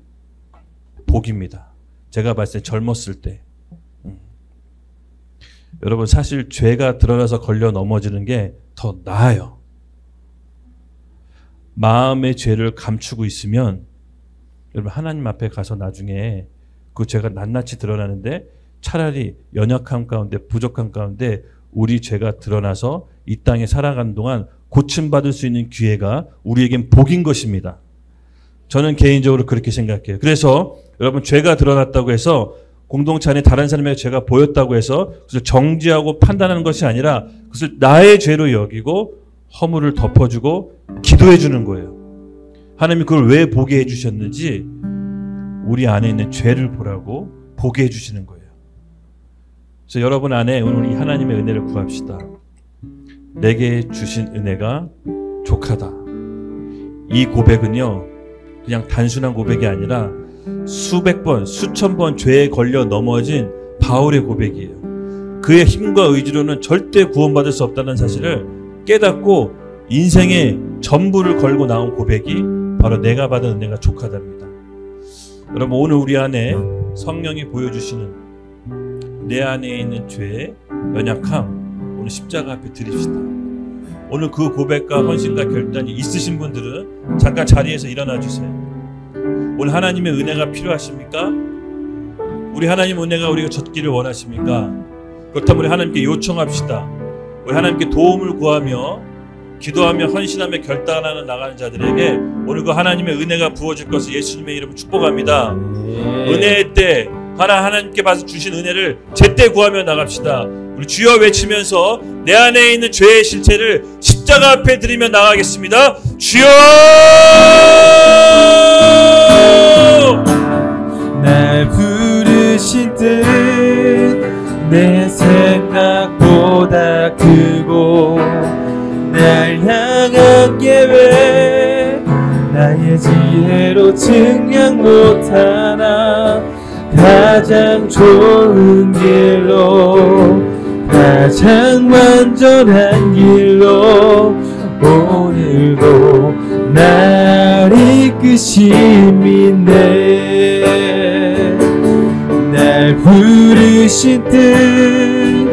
복입니다. 제가 봤을 때 젊었을 때 여러분 사실 죄가 드러나서 걸려 넘어지는 게 더 나아요. 마음의 죄를 감추고 있으면 여러분 하나님 앞에 가서 나중에 그 죄가 낱낱이 드러나는데 차라리 연약함 가운데 부족함 가운데 우리 죄가 드러나서 이 땅에 살아가는 동안 고침받을 수 있는 기회가 우리에겐 복인 것입니다. 저는 개인적으로 그렇게 생각해요. 그래서 여러분 죄가 드러났다고 해서 공동체 안에 다른 사람에게 죄가 보였다고 해서 그것을 정죄하고 판단하는 것이 아니라 그것을 나의 죄로 여기고 허물을 덮어주고 기도해 주는 거예요. 하나님이 그걸 왜 보게 해주셨는지 우리 안에 있는 죄를 보라고 보게 해주시는 거예요. 그래서 여러분 안에 오늘 이 하나님의 은혜를 구합시다. 내게 주신 은혜가 족하다. 이 고백은요 그냥 단순한 고백이 아니라 수백 번, 수천 번 죄에 걸려 넘어진 바울의 고백이에요. 그의 힘과 의지로는 절대 구원받을 수 없다는 사실을 깨닫고 인생의 전부를 걸고 나온 고백이 바로 내가 받은 은혜가 족하답니다. 여러분 오늘 우리 안에 성령이 보여주시는 내 안에 있는 죄의 연약함 오늘 십자가 앞에 드립시다. 오늘 그 고백과 헌신과 결단이 있으신 분들은 잠깐 자리에서 일어나 주세요. 오늘 하나님의 은혜가 필요하십니까? 우리 하나님 은혜가 우리가 젖기를 원하십니까? 그렇다면 우리 하나님께 요청합시다. 우리 하나님께 도움을 구하며 기도하며 헌신하며 결단하는 나가는 자들에게 오늘 그 하나님의 은혜가 부어질 것을 예수님의 이름으로 축복합니다. 은혜의 때 하나님께 받아 주신 은혜를 제때 구하며 나갑시다. 우리 주여 외치면서 내 안에 있는 죄의 실체를 십자가 앞에 드리며 나가겠습니다. 주여! 날 부르신 뜻 내 생각보다 크고 날 향한 계획 나의 지혜로 증량 못하나 가장 좋은 길로 가장 완전한 길로 오늘도 날 이끄심이네. 날 부르신 뜻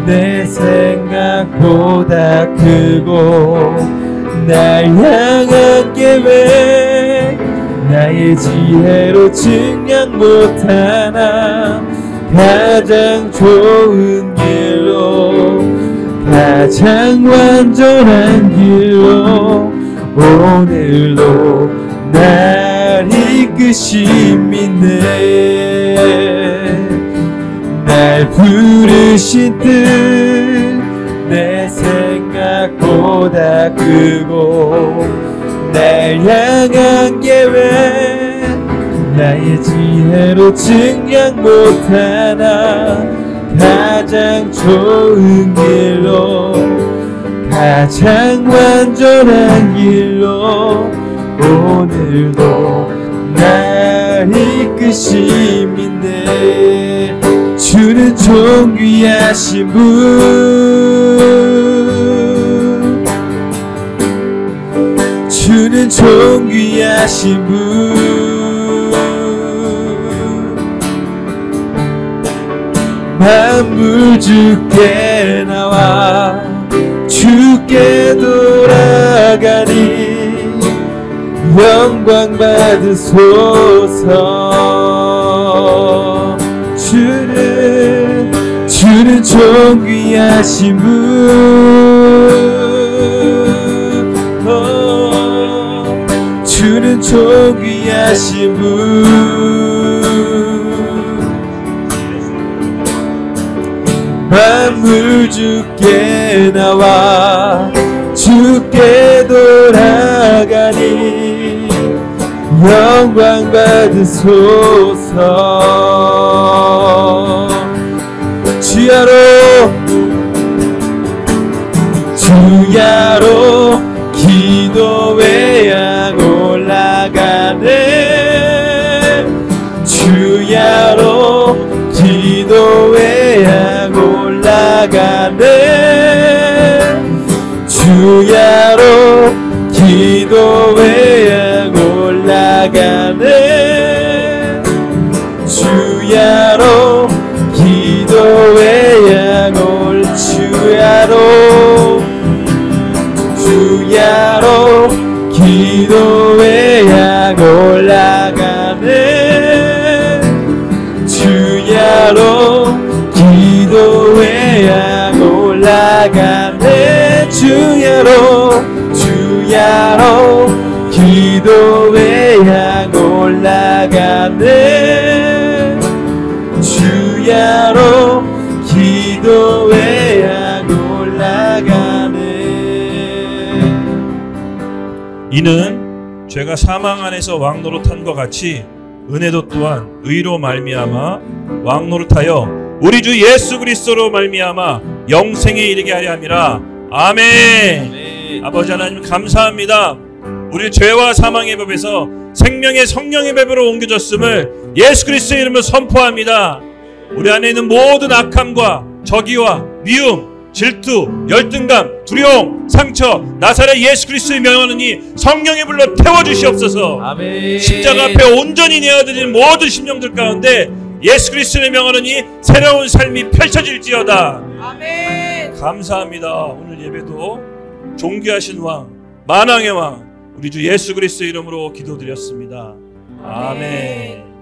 내 생각보다 크고 날 향한 계획 나의 지혜로 증량 못하나 가장 좋은 길로 가장 완전한 길로 오늘도 날 이끄심이네. 날 부르신 뜻 내 생각보다 크고 날 향한 계획 나의 지혜로 증량 못하나 가장 좋은 길로 가장 완전한 길로 오늘도 날 이끄심이네. 주는 존귀하신 분 주는 주는 존귀하신 분, 만물 주께 나와 주께 돌아가니 영광 받으소서. 주는 존귀하신 분, 주는 존귀하신 분, 만물 주께 나와 주께 돌아가니 영광 받으소서. 주야로 기도의 양 올라가네. 주야로 기도의 양 올라가네. 주야로 기도의 양 올라가네. 주야로 기도의 양 주야로 기도의 양 올라가네. 주야로 기도의 양 올라가네. 주야로 기도의 양 올라가네. 주야로 기도의 양 올라가네. 이는 죄가 사망 안에서 왕노릇한것 같이 은혜도 또한 의로 말미암아 왕노릇하여 우리 주 예수 그리스도로 말미암아 영생에 이르게 하려 함이라. 아멘. 아버지 하나님 감사합니다. 우리 죄와 사망의 법에서 생명의 성령의 법으로 옮겨졌음을 예수 그리스도의 이름으로 선포합니다. 우리 안에 있는 모든 악함과 적의와 미움, 질투, 열등감, 두려움, 상처 나사렛 예수 그리스도의 명하느니 성령의 불로 태워주시옵소서. 아멘. 십자가 앞에 온전히 내어드리는 모든 심령들 가운데 예수 그리스도의 명하느니 새로운 삶이 펼쳐질지어다. 아멘. 감사합니다. 오늘 예배도 존귀하신 왕, 만왕의 왕 우리 주 예수 그리스도의 이름으로 기도드렸습니다. 아멘.